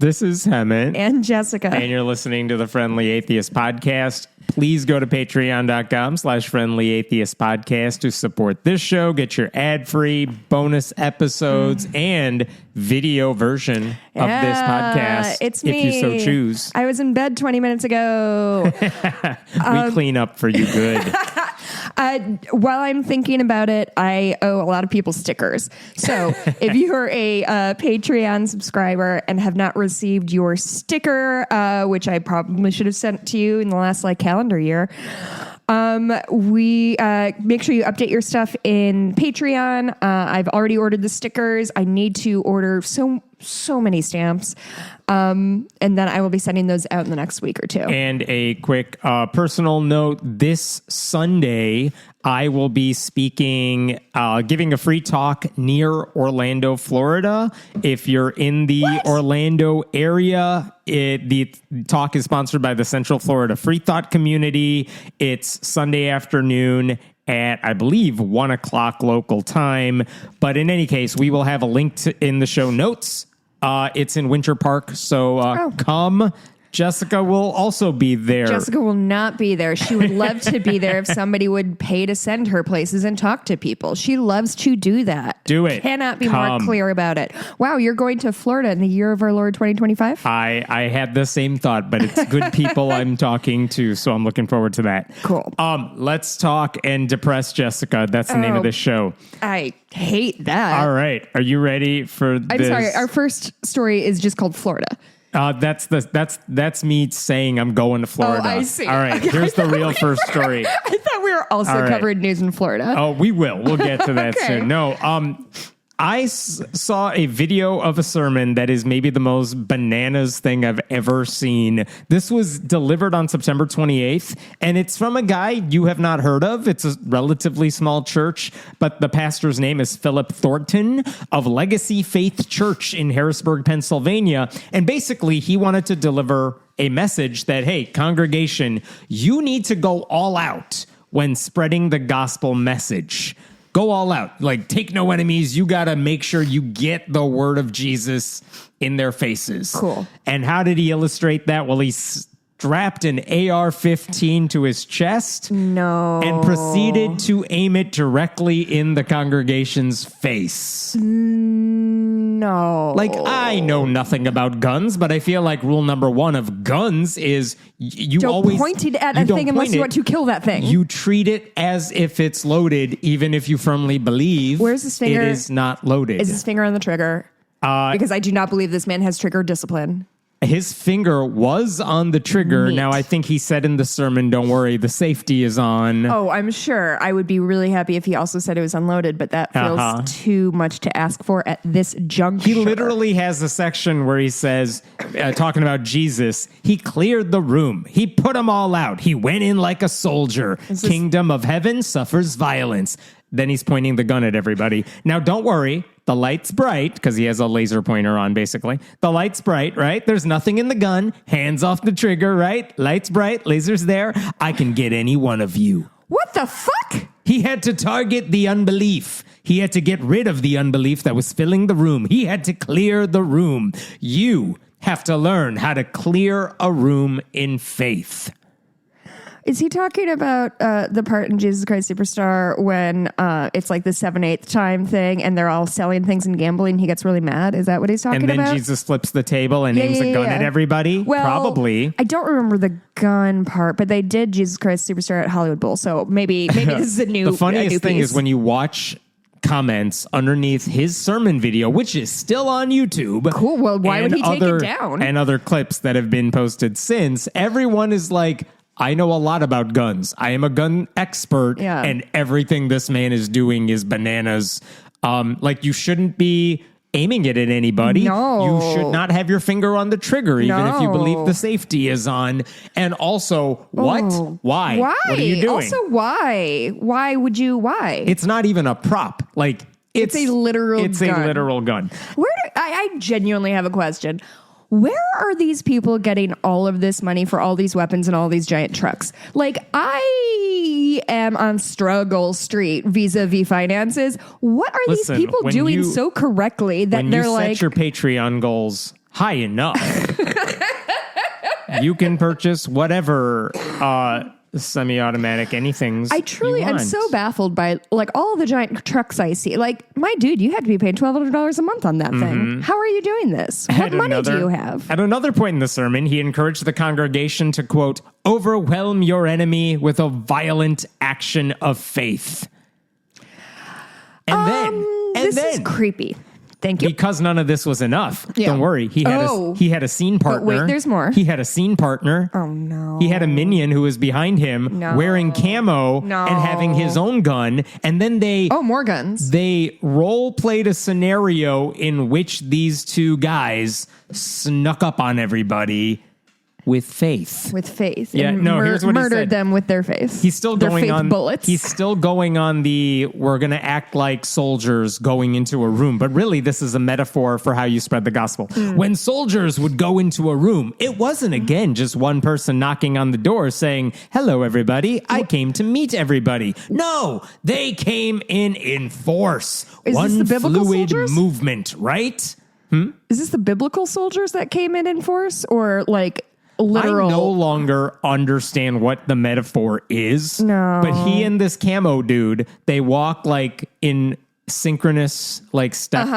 This is Hemant. And Jessica. And you're listening to the Friendly Atheist Podcast. Please go to patreon.com/Friendly Atheist Podcast to support this show. Get your ad-free bonus episodes and video version of this podcast. It's me. If you so choose. I was in bed 20 minutes ago. We clean up for you good. While I'm thinking about it, I owe a lot of people stickers. So if you're a Patreon subscriber and have not received your sticker, which I probably should have sent to you in the last calendar year, we make sure you update your stuff in Patreon. I've already ordered the stickers. I need to order so many stamps. And then I will be sending those out in the next week or two. And a quick personal note, this Sunday, I will be speaking, giving a free talk near Orlando, Florida. If you're in the Orlando area, the talk is sponsored by the Central Florida Free Thought Community. It's Sunday afternoon at, I believe, 1 o'clock local time. But in any case, we will have a link in the show notes. It's in Winter Park, so come. Jessica will also be there. Jessica will not be there. She would love to be there if somebody would pay to send her places and talk to people. She loves to do that. Do it. Cannot be more clear about it. Wow, you're going to Florida in the year of our Lord 2025? I had the same thought, but it's good people I'm talking to, so I'm looking forward to that. Cool. Let's talk and depress Jessica. That's the name of this show. I hate that. All right. Are you ready for this? I'm sorry. Our first story is just called Florida. That's me saying I'm going to Florida. Oh, I see. All right, here's the real first story. I thought we were also covering news in Florida. Oh, we will. We'll get to that soon. No, I saw a video of a sermon that is maybe the most bananas thing I've ever seen. This was delivered on September 28th, and it's from a guy you have not heard of. It's a relatively small church, but the pastor's name is Philip Thornton of Legacy Faith Church in Harrisburg, Pennsylvania. And basically, he wanted to deliver a message that, hey, congregation, you need to go all out when spreading the gospel message. Go all out. Take no enemies. You got to make sure you get the word of Jesus in their faces. Cool. And how did he illustrate that? Well, he strapped an AR-15 to his chest. No. And proceeded to aim it directly in the congregation's face. No. I know nothing about guns, but I feel like rule number one of guns is you don't always point it at a thing unless you want to kill that thing. You treat it as if it's loaded, even if you firmly believe Where's his finger? It is not loaded. Is his finger on the trigger? Because I do not believe this man has trigger discipline. His finger was on the trigger. Neat. Now, I think he said in the sermon, don't worry, the safety is on. Oh, I'm sure. I would be really happy if he also said it was unloaded, but that feels too much to ask for at this juncture. He literally has a section where he says, talking about Jesus, he cleared the room. He put them all out. He went in like a soldier. Kingdom of heaven suffers violence. Then he's pointing the gun at everybody. Now, don't worry. The light's bright, because he has a laser pointer on, basically. The light's bright, right? There's nothing in the gun. Hands off the trigger, right? Light's bright. Laser's there. I can get any one of you. What the fuck? He had to target the unbelief. He had to get rid of the unbelief that was filling the room. He had to clear the room. You have to learn how to clear a room in faith. Is he talking about the part in Jesus Christ Superstar when it's like the 7/8 time thing and they're all selling things and gambling? He gets really mad. Is that what he's talking about? And then Jesus flips the table and aims a gun at everybody? Well, probably. I don't remember the gun part, but they did Jesus Christ Superstar at Hollywood Bowl. So maybe this is a new The funniest thing piece. is when you watch comments underneath his sermon video, which is still on YouTube. Cool. Well, why would he take it down? And other clips that have been posted since. Everyone is like, I know a lot about guns. I am a gun expert, and everything this man is doing is bananas. You shouldn't be aiming it at anybody. No. You should not have your finger on the trigger, even if you believe the safety is on. And also, what? Oh. Why? Why? What are you doing? Also, why? Why would you? Why? It's not even a prop. It's a literal gun. It's a literal gun. I genuinely have a question. Where are these people getting all of this money for all these weapons and all these giant trucks? I am on struggle street vis-a-vis finances. What are these people doing so correctly that they're like... When you set your Patreon goals, high enough. You can purchase whatever semi-automatic anything. I truly am so baffled by like all the giant trucks I see. Like, my dude, you had to be paid $1,200 a month on that thing. How are you doing this? What money do you have? At another point in the sermon, he encouraged the congregation to, quote, overwhelm your enemy with a violent action of faith. And this is creepy. Thank you. Because none of this was enough. Yeah. Don't worry. He had a scene partner. But wait, there's more. He had a scene partner. Oh, no. He had a minion who was behind him wearing camo and having his own gun. And then more guns. They role played a scenario in which these two guys snuck up on everybody with faith. Yeah, and here's what he said. Murdered them with their faith. He's still going on bullets. He's still going on we're going to act like soldiers going into a room. But really, this is a metaphor for how you spread the gospel. When soldiers would go into a room, it wasn't, again, just one person knocking on the door saying, hello, everybody. I came to meet everybody. No, they came in force. Is one this the biblical fluid soldiers? Movement, right? Is this the biblical soldiers that came in force, or like literal? I no longer understand what the metaphor is. No. But he and this camo dude, they walk like in synchronous, like step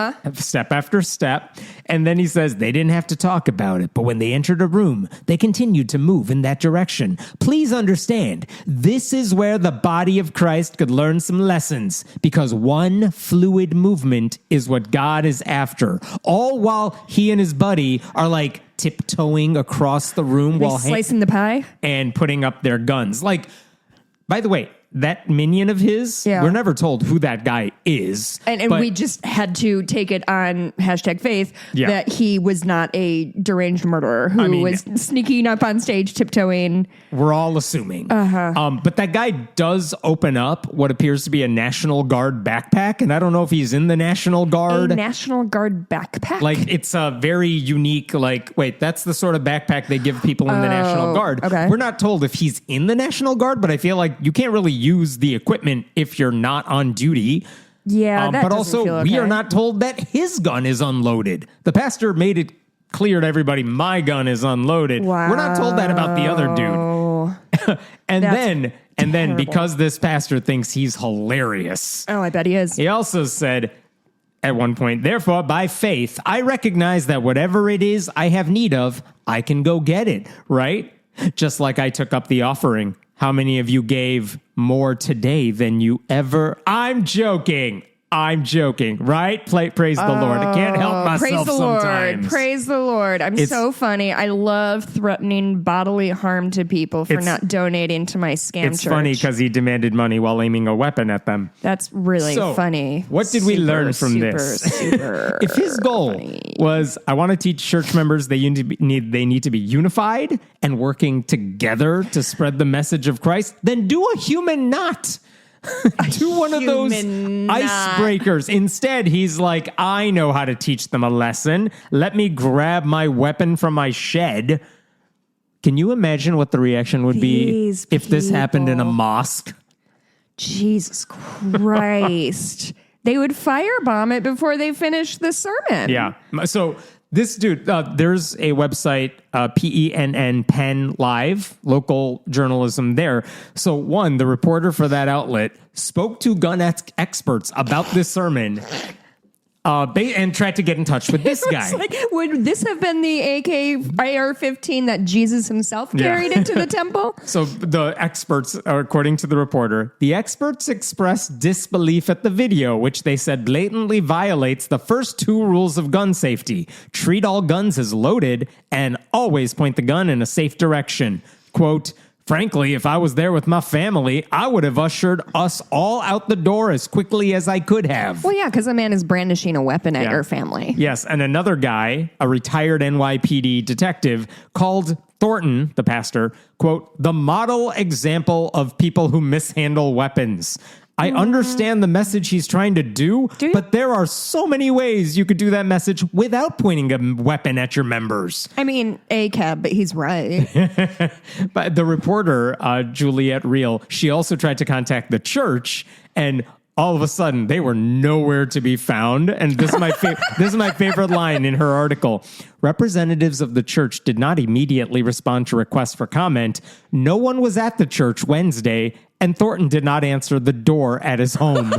after step. And then he says they didn't have to talk about it, but when they entered a room, they continued to move in that direction. Please understand, this is where the body of Christ could learn some lessons, because one fluid movement is what God is after. All while he and his buddy are like tiptoeing across the room while slicing the pie and putting up their guns. Like, by the way, that minion of his, we're never told who that guy is. And we just had to take it on #faith that he was not a deranged murderer who was sneaking up on stage, tiptoeing. We're all assuming. But that guy does open up what appears to be a National Guard backpack. And I don't know if he's in the National Guard. A National Guard backpack? Like, it's a very unique, wait, that's the sort of backpack they give people in the National Guard. Okay. We're not told if he's in the National Guard, but I feel like you can't really use the equipment if you're not on duty. Yeah, that but doesn't also feel okay. we are not told that his gun is unloaded. The pastor made it clear to everybody, my gun is unloaded. Wow. We're not told that about the other dude. and then because this pastor thinks he's hilarious. Oh, I bet he is. He also said at one point, therefore, by faith, I recognize that whatever it is I have need of, I can go get it, right? Just like I took up the offering. How many of you gave more today than you ever? I'm joking, right? Praise the Lord. I can't help myself sometimes. Praise the Lord. It's so funny. I love threatening bodily harm to people for not donating to my scam church. It's funny because he demanded money while aiming a weapon at them. That's really funny. What did we learn from this? If his goal was, I want to teach church members they need to be unified and working together to spread the message of Christ, then do a human knot. Do one of those icebreakers. Instead, he's like, I know how to teach them a lesson. Let me grab my weapon from my shed. Can you imagine what the reaction would be if this happened in a mosque? Jesus Christ. They would firebomb it before they finished the sermon. Yeah. So this dude, there's a website, Penn Live, local journalism there. So the reporter for that outlet spoke to gun experts about this sermon and tried to get in touch with this guy. Would this have been the AR-15 that Jesus himself carried into the temple? So the experts, according to the reporter, the experts expressed disbelief at the video, which they said blatantly violates the first two rules of gun safety. Treat all guns as loaded and always point the gun in a safe direction. Quote, frankly, if I was there with my family, I would have ushered us all out the door as quickly as I could have. Well, yeah, because a man is brandishing a weapon at your family. Yes, and another guy, a retired NYPD detective, called Thornton, the pastor, quote, the model example of people who mishandle weapons. I understand the message he's trying to do, but there are so many ways you could do that message without pointing a weapon at your members. I mean, ACAB, but he's right. But the reporter, Juliette Reel, she also tried to contact the church, and all of a sudden, they were nowhere to be found. And this is my this is my favorite line in her article. Representatives of the church did not immediately respond to requests for comment. No one was at the church Wednesday, and Thornton did not answer the door at his home.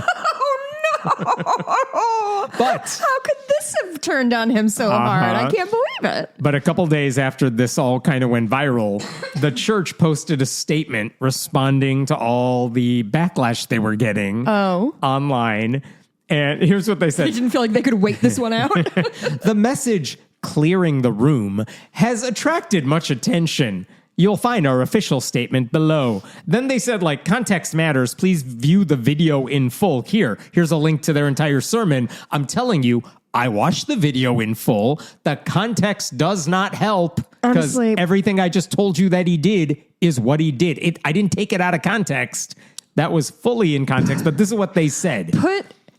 But how could this have turned on him so hard? I can't believe it. But a couple days after this all kind of went viral, the church posted a statement responding to all the backlash they were getting online. And here's what they said. They didn't feel like they could wait this one out. The message, clearing the room, has attracted much attention. You'll find our official statement below. Then they said, like, context matters. Please view the video in full. Here's a link to their entire sermon. I'm telling you, I watched the video in full. The context does not help because everything I just told you that he did is what he did. I didn't take it out of context. That was fully in context, but this is what they said.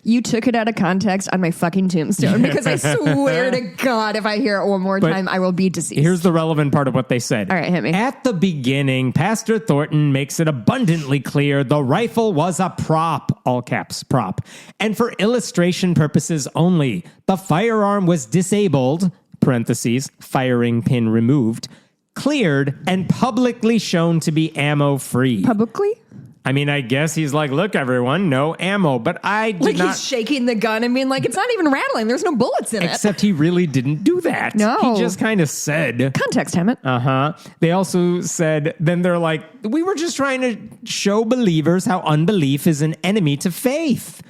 You took it out of context on my fucking tombstone because I swear to God, if I hear it one more time, I will be deceased. Here's the relevant part of what they said. All right, hit me. At the beginning, Pastor Thornton makes it abundantly clear the rifle was a prop, all caps, prop, and for illustration purposes only. The firearm was disabled, parentheses, firing pin removed, cleared, and publicly shown to be ammo-free. Publicly? I mean, I guess he's like, look, everyone, no ammo. But I did not. He's shaking the gun and being like, it's not even rattling. There's no bullets in it. Except he really didn't do that. No. He just kind of said. Context, Hammett. They also said, then they're like, we were just trying to show believers how unbelief is an enemy to faith.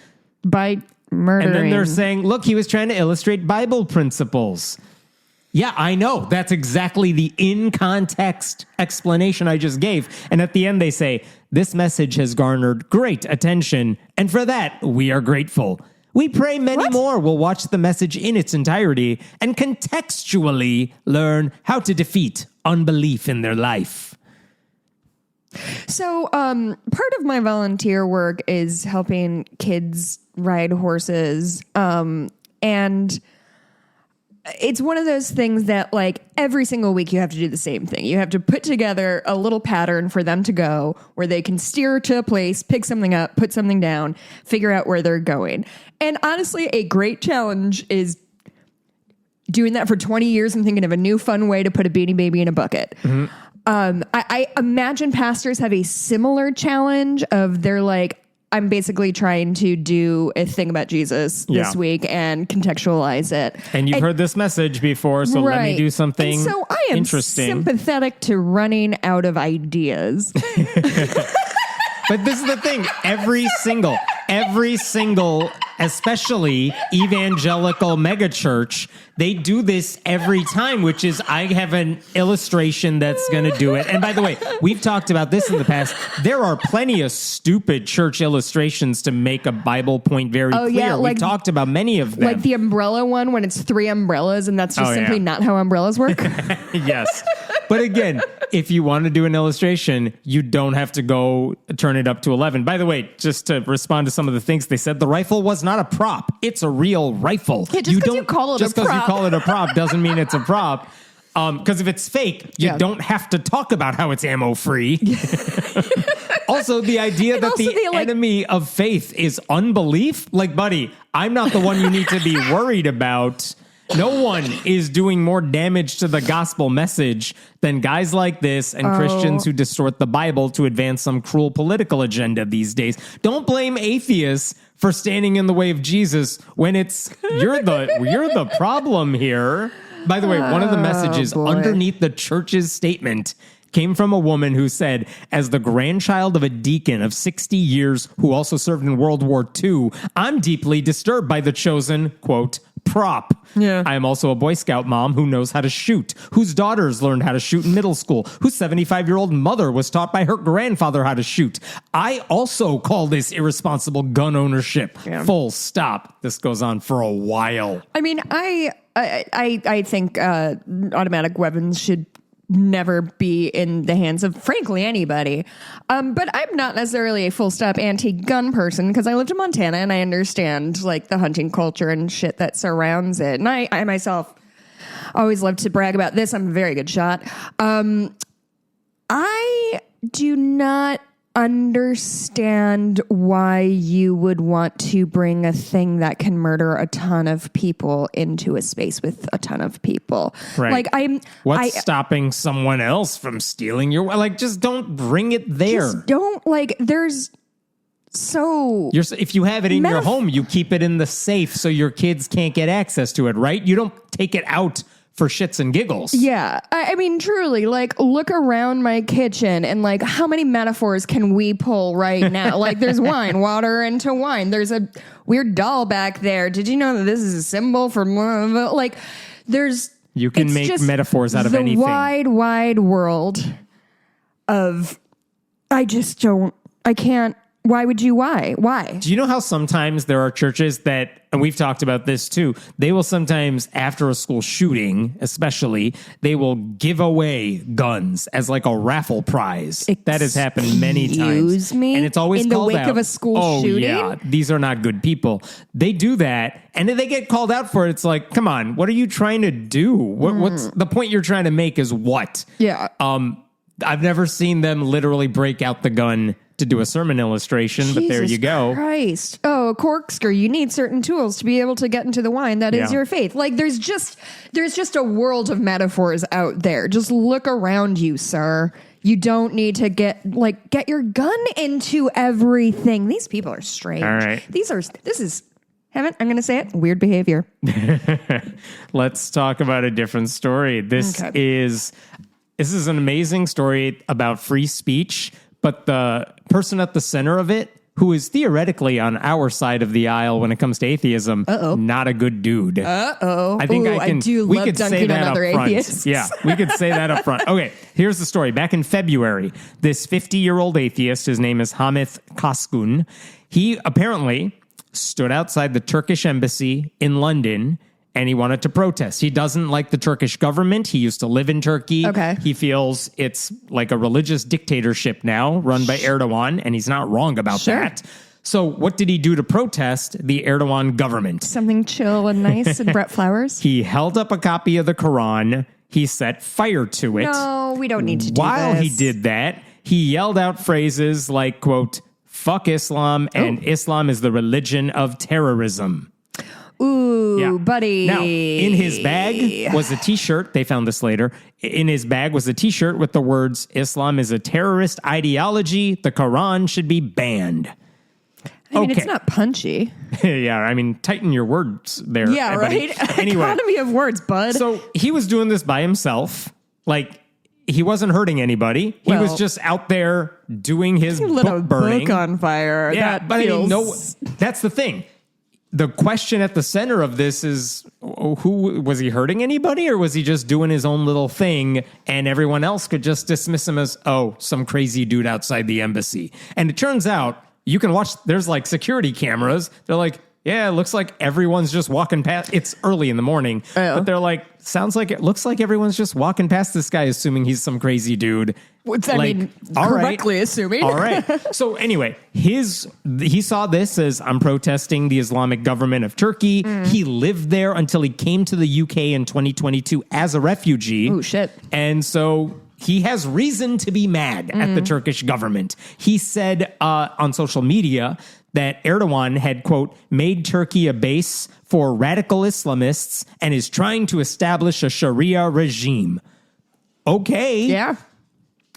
By murdering. And then they're saying, look, he was trying to illustrate Bible principles. Yeah, I know. That's exactly the in-context explanation I just gave. And at the end, they say, this message has garnered great attention, and for that, we are grateful. We pray many more will watch the message in its entirety and contextually learn how to defeat unbelief in their life. So part of my volunteer work is helping kids ride horses, and it's one of those things that, like, every single week you have to do the same thing. You have to put together a little pattern for them to go where they can steer to a place, pick something up, put something down, figure out where they're going. And honestly, a great challenge is doing that for 20 years and thinking of a new fun way to put a Beanie Baby in a bucket. Mm-hmm. I imagine pastors have a similar challenge of they're like, I'm basically trying to do a thing about Jesus this week and contextualize it. And you've heard this message before, so let me do something interesting. So I am sympathetic to running out of ideas. But this is the thing. Every single, especially evangelical megachurch, they do this every time, which is I have an illustration that's going to do it. And by the way, we've talked about this in the past. There are plenty of stupid church illustrations to make a Bible point very clear. Yeah, we've talked about many of them. Like the umbrella one when it's 3 umbrellas and that's just simply not how umbrellas work. Yes. But again, if you want to do an illustration, you don't have to go turn it up to 11. By the way, just to respond to some of the things they said, the rifle was not a prop. It's a real rifle. Yeah, just because you call it a prop doesn't mean it's a prop. Because if it's fake, you don't have to talk about how it's ammo-free. Also, the idea that the enemy of faith is unbelief. Like, buddy, I'm not the one you need to be worried about. No one is doing more damage to the gospel message than guys like this and Christians who distort the Bible to advance some cruel political agenda these days. Don't blame atheists for standing in the way of Jesus when it's you're the problem here. By the way, one of the messages underneath the church's statement came from a woman who said, as the grandchild of a deacon of 60 years who also served in World War II, I'm deeply disturbed by the chosen, quote, prop. Yeah. I am also a Boy Scout mom who knows how to shoot, whose daughters learned how to shoot in middle school, whose 75-year-old mother was taught by her grandfather how to shoot. I also call this irresponsible gun ownership. Yeah. Full stop. This goes on for a while. I mean, I think automatic weapons should never be in the hands of, frankly, anybody. But I'm not necessarily a full stop anti-gun person because I lived in Montana and I understand like the hunting culture and shit that surrounds it. And I myself always love to brag about this. I'm a very good shot. I do not understand why you would want to bring a thing that can murder a ton of people into a space with a ton of people. Right. Like What's stopping someone else from stealing your, like, just don't bring it there. Just don't, like, there's so... If you have it in your home, you keep it in the safe so your kids can't get access to it, right? You don't take it out for shits and giggles. Yeah. I mean, truly, like, look around my kitchen and, like, how many metaphors can we pull right now? Like, there's wine, water into wine. There's a weird doll back there. Did you know that this is a symbol for... Like, there's... You can make metaphors out of anything. The wide world of... I can't... Why would you? Why? Do you know how sometimes there are churches that, and we've talked about this too, they will sometimes, after a school shooting, especially, they will give away guns as like a raffle prize. That has happened many times. Excuse me? And it's always in the called wake out, of a school shooting? Yeah, these are not good people. They do that, and then they get called out for it. It's like, come on, what are you trying to do? What's the point you're trying to make is what? Yeah. I've never seen them literally break out the gun to do a sermon illustration, but there you go. Christ. Oh, a corkscrew. You need certain tools to be able to get into the wine. That is your faith. Like, there's just a world of metaphors out there. Just look around you, sir. You don't need to get your gun into everything. These people are strange. All right. This is, I'm going to say it, weird behavior. Let's talk about a different story. This is an amazing story about free speech, but the person at the center of it, who is theoretically on our side of the aisle when it comes to atheism, not a good dude. I think I do we love could dunking say that on other up front. atheists. Yeah, we could say that up front. Okay, here's the story. Back in February, this 50-year-old atheist, his name is Hamith Kaskun, he apparently stood outside the Turkish embassy in London, and he wanted to protest. He doesn't like the Turkish government. He used to live in Turkey. Okay. He feels it's like a religious dictatorship now run by Erdogan, and he's not wrong about that. So what did he do to protest the Erdogan government? Something chill and nice and Brett Flowers? He held up a copy of the Quran. He set fire to it. No, we don't need to do While this. he did that, he yelled out phrases like, quote, "Fuck Islam," and "Islam is the religion of terrorism." Ooh, buddy. Now, in his bag was a T-shirt. They found this later. In his bag was a T-shirt with the words, "Islam is a terrorist ideology. The Quran should be banned." I mean, it's not punchy. Yeah, I mean, tighten your words there. Yeah, buddy. right? Anyway. Economy of words, bud. So he was doing this by himself. Like, he wasn't hurting anybody. He was just out there doing his book burning. Book on fire. Yeah, that but feels... I mean, that's the thing. The question at the center of this is, who was he hurting anybody, or was he just doing his own little thing and everyone else could just dismiss him as, some crazy dude outside the embassy? And it turns out you can watch, there's like security cameras. They're like, yeah, it looks like everyone's just walking past. It's early in the morning, but they're like, looks like everyone's just walking past this guy, assuming he's some crazy dude. Correctly assuming. All right. So anyway, he saw this as, I'm protesting the Islamic government of Turkey. He lived there until he came to the UK in 2022 as a refugee. Oh, shit. And so he has reason to be mad at the Turkish government. He said on social media that Erdogan had, quote, made Turkey a base for radical Islamists and is trying to establish a Sharia regime. Okay. Yeah.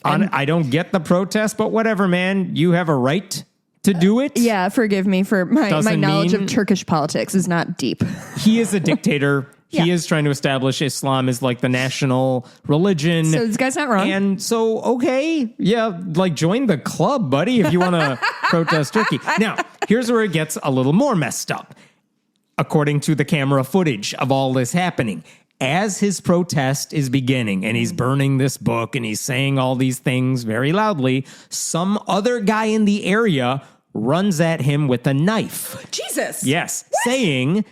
I don't get the protest, but whatever, man. You have a right to do it. Yeah, forgive me for my knowledge of Turkish politics is not deep. He is a dictator. Yeah. He is trying to establish Islam as like the national religion. So this guy's not wrong. And so, okay, yeah, like join the club, buddy, if you want to protest Turkey. Now, here's where it gets a little more messed up. According to the camera footage of all this happening, as his protest is beginning and he's burning this book and he's saying all these things very loudly, some other guy in the area runs at him with a knife. Jesus. Yes, saying,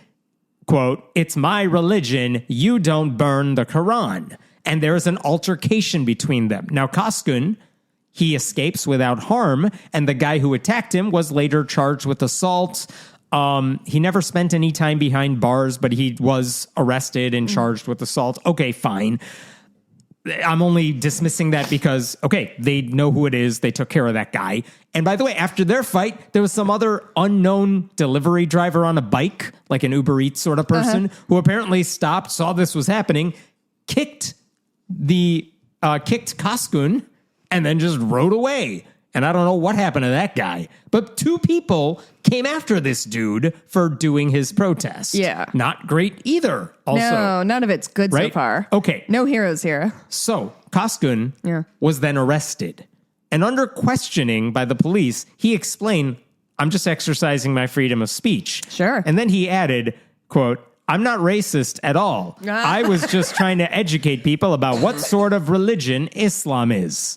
quote, "It's my religion. You don't burn the Quran." And there is an altercation between them. Now, Kaskun, he escapes without harm, and the guy who attacked him was later charged with assault. He never spent any time behind bars, but he was arrested and charged with assault. Okay, fine. I'm only dismissing that because, okay, they know who it is. They took care of that guy. And by the way, after their fight, there was some other unknown delivery driver on a bike, like an Uber Eats sort of person, who apparently stopped, saw this was happening, kicked Koskun, and then just rode away. And I don't know what happened to that guy. But 2 people came after this dude for doing his protest. Yeah. Not great either. Also, no, none of it's good so far. Okay. No heroes here. So Koskun was then arrested. And under questioning by the police, he explained, I'm just exercising my freedom of speech. Sure. And then he added, quote, I'm not racist at all. I was just trying to educate people about what sort of religion Islam is.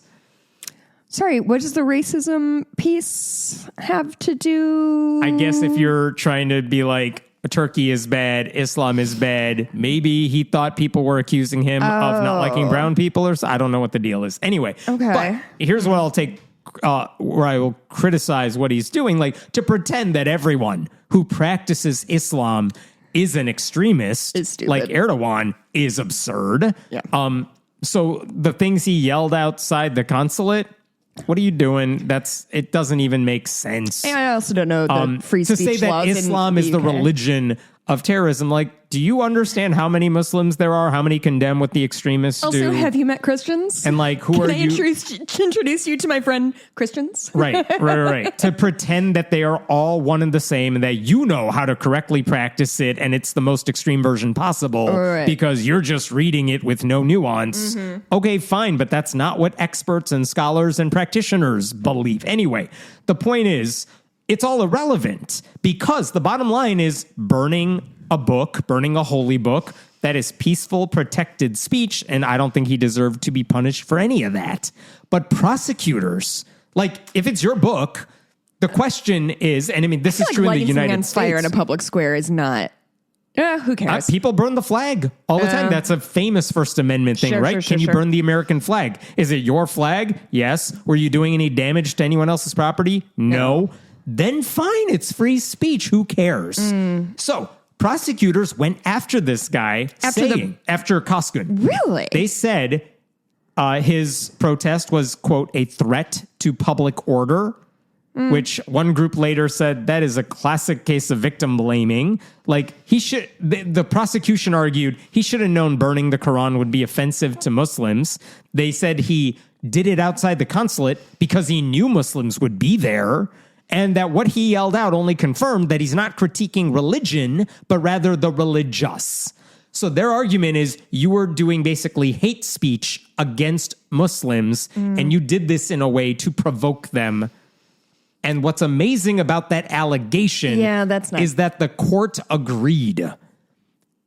Sorry, what does the racism piece have to do? I guess if you're trying to be like, Turkey is bad, Islam is bad, maybe he thought people were accusing him of not liking brown people or I don't know what the deal is. Anyway, but here's what I'll take, where I will criticize what he's doing, like to pretend that everyone who practices Islam is an extremist, like Erdogan, is absurd. Yeah. So the things he yelled outside the consulate, what are you doing? It doesn't even make sense. And I also don't know the free speech laws to say that Islam is the religion of terrorism. Like, do you understand how many Muslims there are? How many condemn what the extremists do? Also, have you met Christians? And like, who Can are I you? introduce you to my friend Christians? Right. To pretend that they are all one and the same and that you know how to correctly practice it and it's the most extreme version possible because you're just reading it with no nuance. Okay, fine, but that's not what experts and scholars and practitioners believe. Anyway, the point is, it's all irrelevant because the bottom line is burning a holy book. That is peaceful, protected speech, and I don't think he deserved to be punished for any of that. But prosecutors, like, if it's your book, the question is, and I mean, this is true in the United States. Fire in a public square is not. Who cares? People burn the flag all the time. That's a famous First Amendment thing, right? Can you burn the American flag? Is it your flag? Yes. Were you doing any damage to anyone else's property? No. Then fine, it's free speech. Who cares? So prosecutors went after this guy after Koskun. Really? They said his protest was, quote, a threat to public order, which one group later said that is a classic case of victim blaming. Like the prosecution argued he should have known burning the Quran would be offensive to Muslims. They said he did it outside the consulate because he knew Muslims would be there. And that what he yelled out only confirmed that he's not critiquing religion, but rather the religious. So their argument is you were doing basically hate speech against Muslims, and you did this in a way to provoke them. And what's amazing about that allegation is that the court agreed.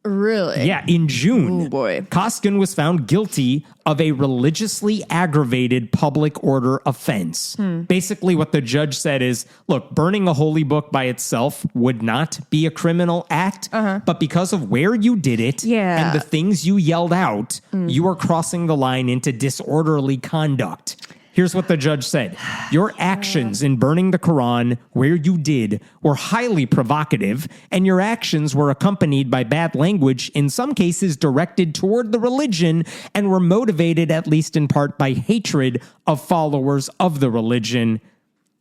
Really? Yeah, in June, Koskun was found guilty of a religiously aggravated public order offense. Basically, what the judge said is, look, burning a holy book by itself would not be a criminal act, but because of where you did it and the things you yelled out, you are crossing the line into disorderly conduct. Here's what the judge said. Your actions in burning the Quran where you did were highly provocative, and your actions were accompanied by bad language, in some cases directed toward the religion, and were motivated, at least in part, by hatred of followers of the religion.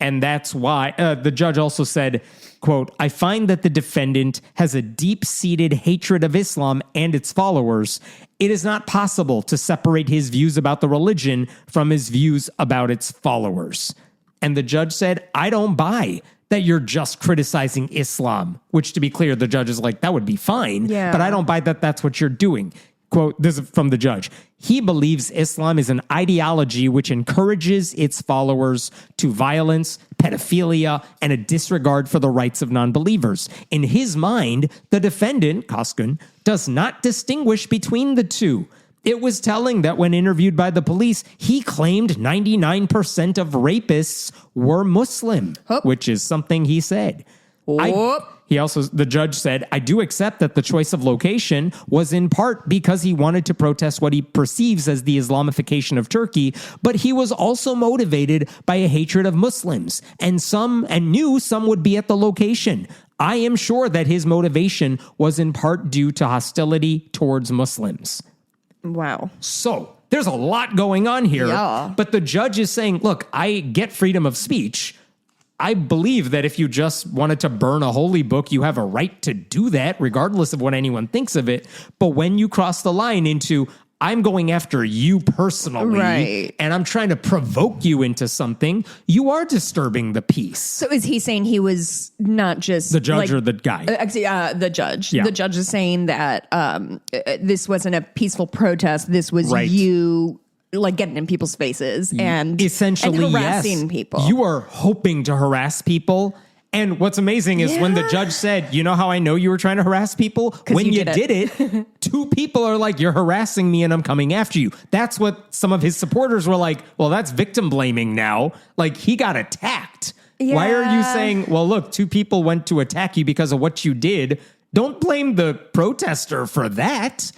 And that's why the judge also said, quote, I find that the defendant has a deep-seated hatred of Islam and its followers. It is not possible to separate his views about the religion from his views about its followers. And the judge said, I don't buy that you're just criticizing Islam, which, to be clear, the judge is like, that would be fine, but I don't buy that that's what you're doing. Quote, this is from the judge. He believes Islam is an ideology which encourages its followers to violence, pedophilia, and a disregard for the rights of non-believers. In his mind, the defendant, Koskun, does not distinguish between the two. It was telling that when interviewed by the police, he claimed 99% of rapists were Muslim, which is something he said. The judge said, I do accept that the choice of location was in part because he wanted to protest what he perceives as the Islamification of Turkey, but he was also motivated by a hatred of Muslims, and knew some would be at the location. I am sure that his motivation was in part due to hostility towards Muslims. Wow. So there's a lot going on here. Yeah. But the judge is saying, look, I get freedom of speech. I believe that if you just wanted to burn a holy book, you have a right to do that, regardless of what anyone thinks of it. But when you cross the line into, I'm going after you personally, right, and I'm trying to provoke you into something, you are disturbing the peace. So is he saying he was not just the judge or the guy? Actually, the judge. Yeah. The judge is saying that this wasn't a peaceful protest. This was you like getting in people's faces and essentially harassing people. You are hoping to harass people. And what's amazing is when the judge said, you know how I know you were trying to harass people? When you did it, two people are like, you're harassing me and I'm coming after you. That's what some of his supporters were like, well, that's victim blaming now. Like, he got attacked. Yeah. Why are you saying, well, look, two people went to attack you because of what you did? Don't blame the protester for that.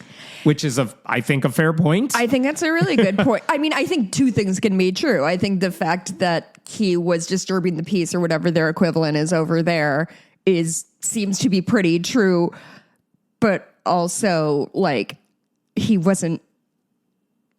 Which is, I think, a fair point. I think that's a really good point. I mean, I think two things can be true. I think the fact that he was disturbing the peace or whatever their equivalent is over there seems to be pretty true. But also, like, he wasn't,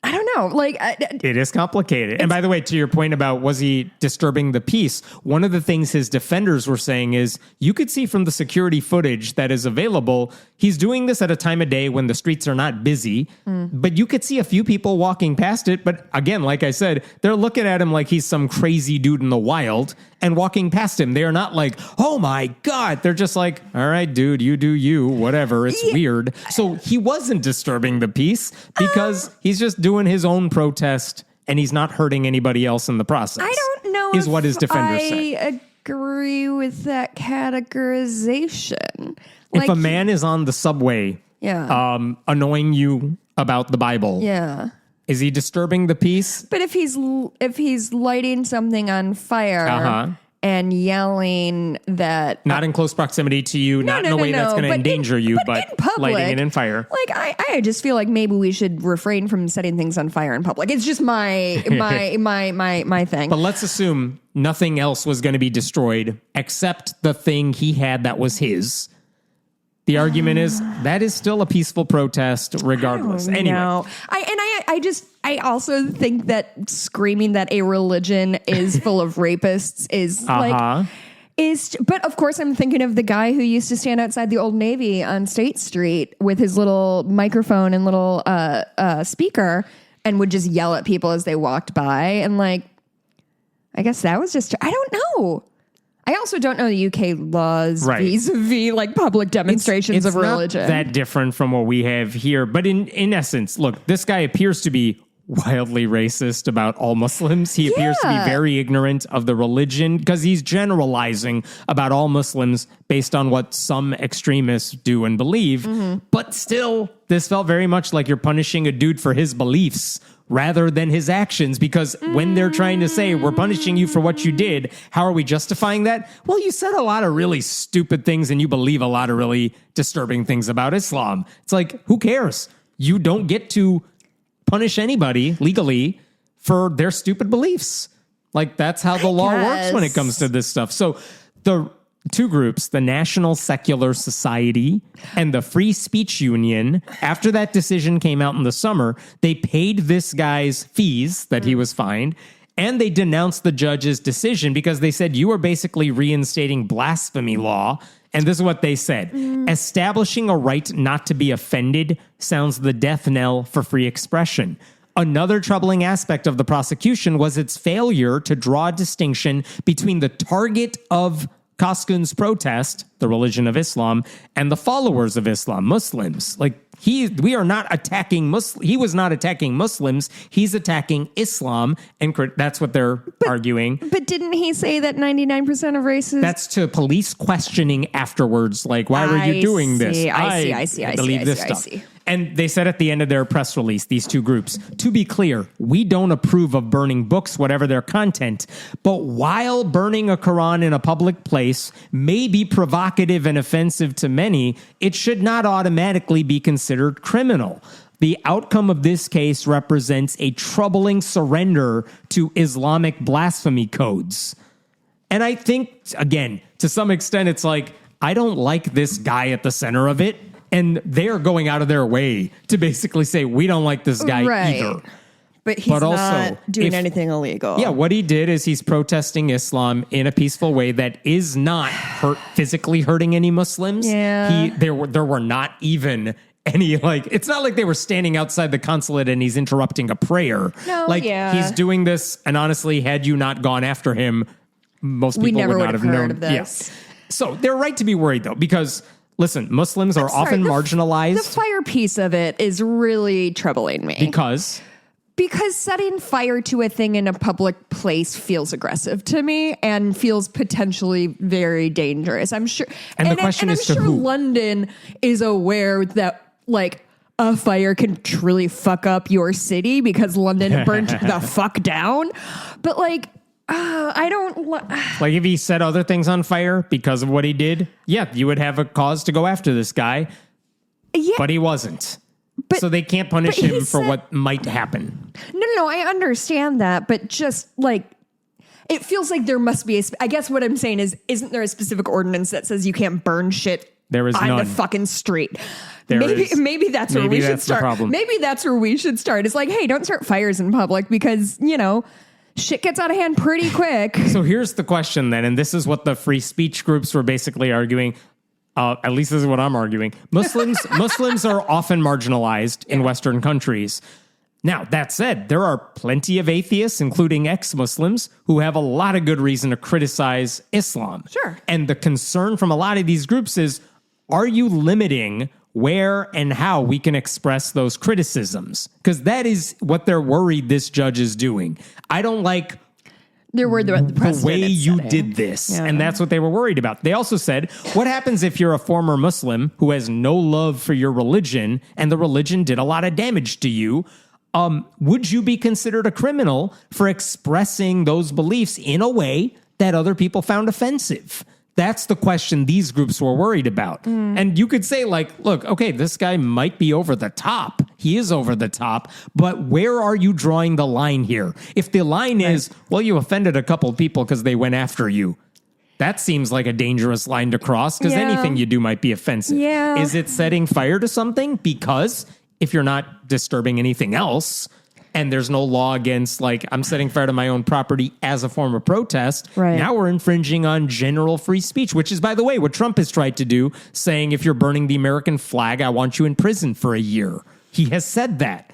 I don't know. Like, it is complicated. And by the way, to your point about was he disturbing the peace, one of the things his defenders were saying is you could see from the security footage that is available, he's doing this at a time of day when the streets are not busy, but you could see a few people walking past it. But again, like I said, they're looking at him like he's some crazy dude in the wild and walking past him. They are not like, oh my God. They're just like, all right, dude, you do you, whatever. It's weird. So he wasn't disturbing the peace because he's just doing his own protest and he's not hurting anybody else in the process. I don't know is what his defenders I said. Agree with that categorization. If a man is on the subway annoying you about the Bible, is he disturbing the peace? But if he's lighting something on fire and yelling that not in close proximity to you, not in a way that's going to endanger you, but public, lighting it in fire. Like I just feel like maybe we should refrain from setting things on fire in public. It's just my thing. But let's assume nothing else was going to be destroyed except the thing he had that was his. The argument is that is still a peaceful protest regardless. Anyway. I also think that screaming that a religion is full of rapists is but of course I'm thinking of the guy who used to stand outside the Old Navy on State Street with his little microphone and little speaker and would just yell at people as they walked by. And like, I guess that was just, I don't know. I also don't know the UK laws vis-a-vis like public demonstrations of religion. It's not that different from what we have here. But in essence, look, this guy appears to be wildly racist about all Muslims. He appears to be very ignorant of the religion because he's generalizing about all Muslims based on what some extremists do and believe. Mm-hmm. But still, this felt very much like you're punishing a dude for his beliefs rather than his actions, because when they're trying to say, we're punishing you for what you did, how are we justifying that? Well, you said a lot of really stupid things and you believe a lot of really disturbing things about Islam. It's like, who cares? You don't get to punish anybody legally for their stupid beliefs. Like, that's how the law works when it comes to this stuff. So the two groups, the National Secular Society and the Free Speech Union, after that decision came out in the summer, they paid this guy's fees that he was fined, and they denounced the judge's decision because they said, you are basically reinstating blasphemy law. And this is what they said. Establishing a right not to be offended sounds the death knell for free expression. Another troubling aspect of the prosecution was its failure to draw a distinction between the target of Koskin's protest, the religion of Islam, and the followers of Islam, Muslims. Like, we are not attacking he was not attacking Muslims. He's attacking Islam, and that's what they're arguing. But didn't he say that 99% of races? That's to police questioning afterwards. Like, why were you doing this? I see. And they said at the end of their press release, these two groups, to be clear, we don't approve of burning books, whatever their content. But while burning a Quran in a public place may be provocative and offensive to many, it should not automatically be considered criminal. The outcome of this case represents a troubling surrender to Islamic blasphemy codes. And I think, again, to some extent, it's like, I don't like this guy at the center of it. And they are going out of their way to basically say, we don't like this guy either. But he's not doing anything illegal. Yeah, what he did is he's protesting Islam in a peaceful way that is not physically hurting any Muslims. Yeah. There were not even any, it's not like they were standing outside the consulate and he's interrupting a prayer. No, he's doing this, and honestly, had you not gone after him, most people would not have known of this. Yeah. So they're right to be worried, though, because listen, Muslims are often marginalized. The fire piece of it is really troubling me. Because setting fire to a thing in a public place feels aggressive to me and feels potentially very dangerous. I'm sure. And the question is to who? London is aware that a fire can truly fuck up your city because London burnt the fuck down. But I don't if he set other things on fire because of what he did, yeah, you would have a cause to go after this guy. Yeah. But he wasn't. So they can't punish him for what might happen. No, I understand that, but just it feels like there must be I guess what I'm saying is, isn't there a specific ordinance that says you can't burn shit on none. the fucking street? Maybe that's where we should start. The problem. Maybe that's where we should start. It's hey, don't start fires in public because, shit gets out of hand pretty quick. So here's the question then, and this is what the free speech groups were basically arguing. At least this is what I'm arguing. Muslims are often marginalized in Western countries. Now, that said, there are plenty of atheists, including ex-Muslims, who have a lot of good reason to criticize Islam. Sure. And the concern from a lot of these groups is, are you limiting where and how we can express those criticisms? Because that is what they're worried this judge is doing. I don't like They're worried about the way you did this. Yeah. And that's what they were worried about. They also said, what happens if you're a former Muslim who has no love for your religion and the religion did a lot of damage to you? Would you be considered a criminal for expressing those beliefs in a way that other people found offensive? That's the question these groups were worried about. And you could say look, okay, this guy might be over the top. He is over the top. But where are you drawing the line here? If the line is, well, you offended a couple of people because they went after you, that seems like a dangerous line to cross because anything you do might be offensive. Yeah. Is it setting fire to something? Because if you're not disturbing anything else, and there's no law against I'm setting fire to my own property as a form of protest. Right. Now we're infringing on general free speech, which is, by the way, what Trump has tried to do, saying if you're burning the American flag, I want you in prison for a year. He has said that.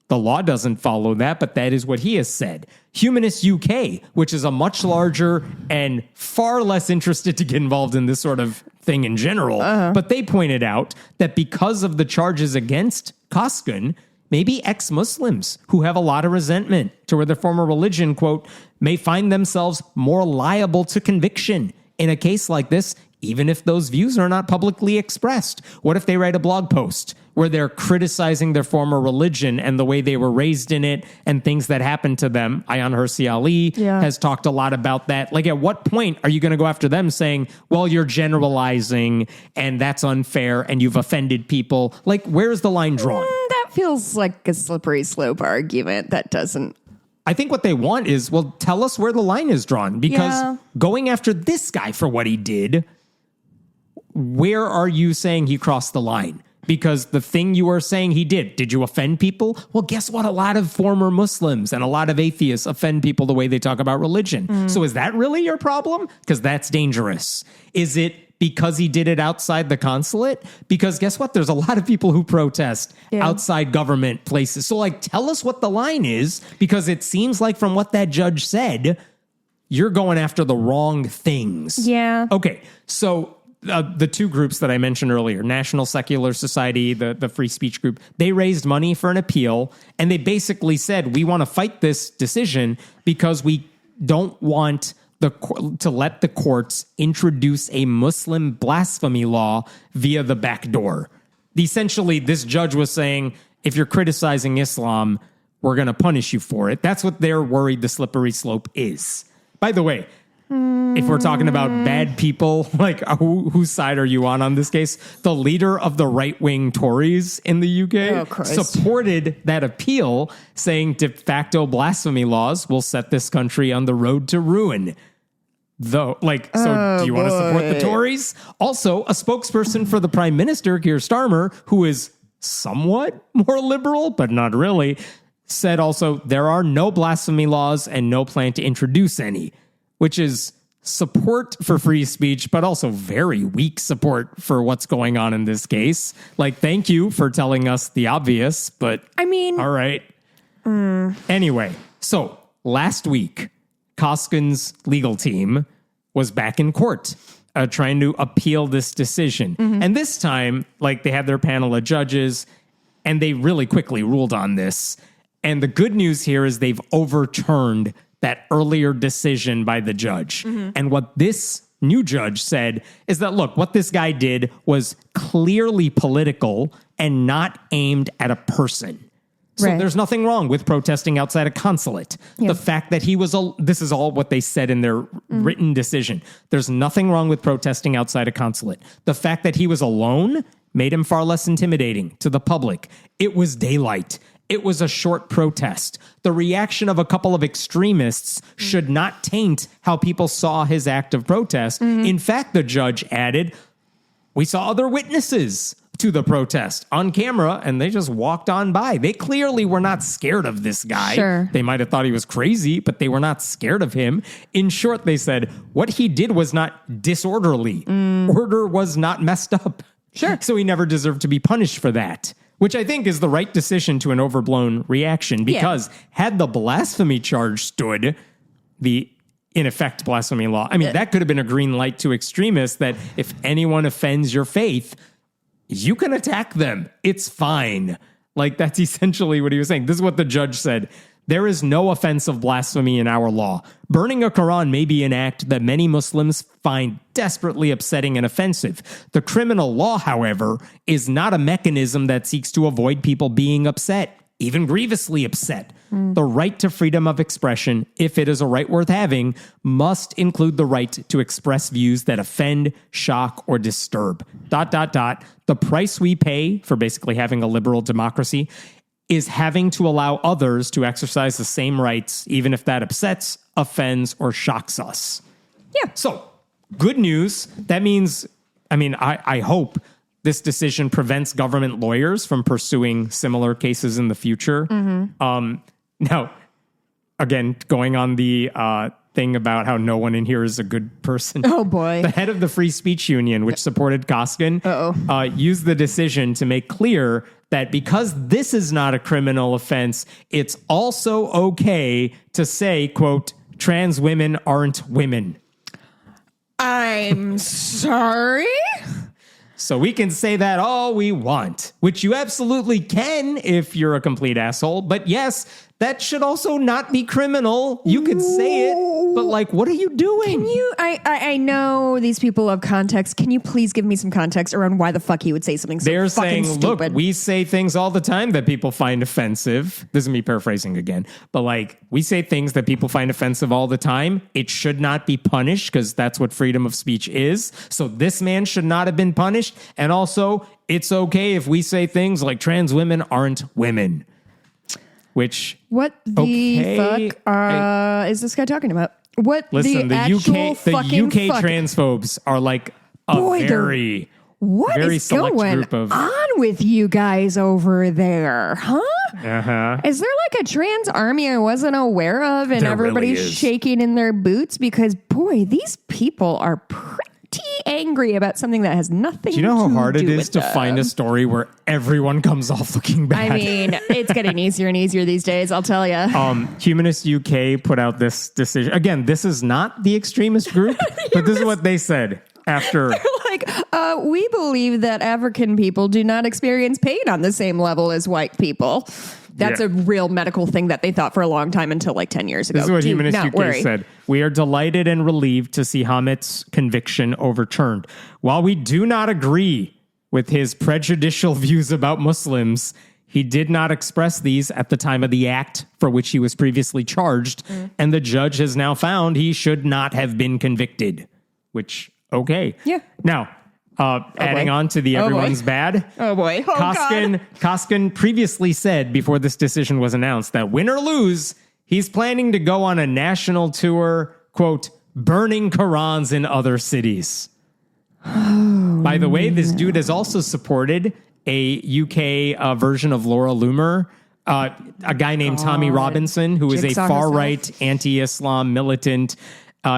The law doesn't follow that, but that is what he has said. Humanist UK, which is a much larger and far less interested to get involved in this sort of thing in general, but they pointed out that because of the charges against Koskin, maybe ex-Muslims who have a lot of resentment toward their former religion, quote, may find themselves more liable to conviction in a case like this, even if those views are not publicly expressed. What if they write a blog post where they're criticizing their former religion and the way they were raised in it and things that happened to them? Ayaan Hirsi Ali has talked a lot about that. At what point are you going to go after them saying, well, you're generalizing and that's unfair and you've offended people? Where's the line drawn? That feels like a slippery slope argument that doesn't. I think what they want is, well, tell us where the line is drawn, because going after this guy for what he did, where are you saying he crossed the line? Because the thing you are saying he did you offend people? Well, guess what? A lot of former Muslims and a lot of atheists offend people the way they talk about religion. So is that really your problem? Because that's dangerous. Is it because he did it outside the consulate? Because guess what? There's a lot of people who protest outside government places. So tell us what the line is, because it seems like from what that judge said, you're going after the wrong things. Yeah. Okay. So the two groups that I mentioned earlier, National Secular Society, the free speech group, they raised money for an appeal, and they basically said, we want to fight this decision because we don't want to let the courts introduce a Muslim blasphemy law via the back door. Essentially, this judge was saying, if you're criticizing Islam, we're going to punish you for it. That's what they're worried the slippery slope is. By the way, if we're talking about bad people, whose side are you on this case? The leader of the right-wing Tories in the UK supported that appeal, saying de facto blasphemy laws will set this country on the road to ruin. though. Like, so do you want to support the Tories? Also, a spokesperson for the Prime Minister, Keir Starmer, who is somewhat more liberal, but not really, said also there are no blasphemy laws and no plan to introduce any, which is support for free speech, but also very weak support for what's going on in this case. Like, thank you for telling us the obvious, but I mean, all right. Anyway, so last week, Koskin's legal team was back in court trying to appeal this decision. And this time, like, they had their panel of judges and they really quickly ruled on this. And the good news here is they've overturned that earlier decision by the judge. And what this new judge said is that, look, what this guy did was clearly political and not aimed at a person. So there's nothing wrong with protesting outside a consulate. The fact that he was, this is all what they said in their written decision. There's nothing wrong with protesting outside a consulate. The fact that he was alone made him far less intimidating to the public. It was daylight. It was a short protest. The reaction of a couple of extremists should not taint how people saw his act of protest. In fact, the judge added, we saw other witnesses to the protest on camera, and they just walked on by. They clearly were not scared of this guy. Sure. They might have thought he was crazy, but they were not scared of him. In short, they said, what he did was not disorderly. Order was not messed up. Sure. So he never deserved to be punished for that, which I think is the right decision to an overblown reaction, because had the blasphemy charge stood, the in effect blasphemy law, I mean, that could have been a green light to extremists that if anyone offends your faith, you can attack them. It's fine. Like, that's essentially what he was saying. This is what the judge said. There is no offense of blasphemy in our law. Burning a Quran may be an act that many Muslims find desperately upsetting and offensive. The criminal law, however, is not a mechanism that seeks to avoid people being upset, even grievously upset. The right to freedom of expression, if it is a right worth having, must include the right to express views that offend, shock, or disturb. ... The price we pay for basically having a liberal democracy is having to allow others to exercise the same rights, even if that upsets, offends, or shocks us. Yeah. So, good news. That means, I mean, I hope this decision prevents government lawyers from pursuing similar cases in the future. Now, again, going on the thing about how no one in here is a good person. Oh, boy. The head of the Free Speech Union, which supported Koskin, used the decision to make clear that because this is not a criminal offense, it's also okay to say, quote, trans women aren't women. I'm sorry? So we can say that all we want, which you absolutely can if you're a complete asshole. But yes, that should also not be criminal. You can say it, but like, what are you doing? Can you, I know these people love context. Can you please give me some context around why the fuck he would say something so They're fucking saying, stupid? look, we say things all the time that people find offensive. This is me paraphrasing again. But like, we say things that people find offensive all the time. It should not be punished because that's what freedom of speech is. So this man should not have been punished. And also, it's okay if we say things like trans women aren't women. Which, what the fuck is this guy talking about? What listen, the UK transphobes are like a very select going group of on with you guys over there, huh? Uh-huh. Is there like a trans army I wasn't aware of, and There everybody's really is. shaking in their boots? Because boy, these people are pretty angry about something that has nothing. Do you know how hard it is to them. find a story where everyone comes off looking bad? I mean, it's getting easier and easier these days, I'll tell you. Humanist UK put out this decision. Again, this is not the extremist group, but this is what they said after. Like, we believe that African people do not experience pain on the same level as white people. That's a real medical thing that they thought for a long time until like 10 years ago. This is what Humanist UK said. We are delighted and relieved to see Hamit's conviction overturned. While we do not agree with his prejudicial views about Muslims, he did not express these at the time of the act for which he was previously charged, and the judge has now found he should not have been convicted, which, okay. Yeah. Now, adding on to the everyone's bad. Oh boy. Oh, Koskin previously said before this decision was announced that win or lose, he's planning to go on a national tour, quote, burning Qur'ans in other cities. By the way, this dude has also supported a UK version of Laura Loomer, a guy named Tommy Robinson, who is a far-right anti-Islam militant.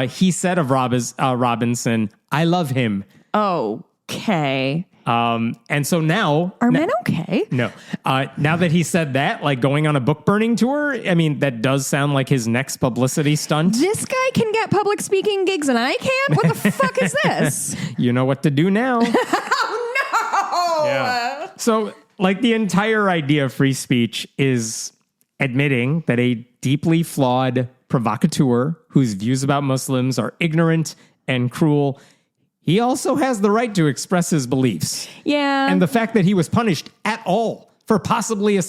He said of Robinson, "I love him." Okay. And so now... Are men okay? No. Now that he said that, like going on a book burning tour, I mean, that does sound like his next publicity stunt. This guy can get public speaking gigs and I can't? What the fuck is this? You know what to do now. Oh, no! Yeah. So, like, the entire idea of free speech is admitting that a deeply flawed provocateur whose views about Muslims are ignorant and cruel, he also has the right to express his beliefs. Yeah. And the fact that he was punished at all for possibly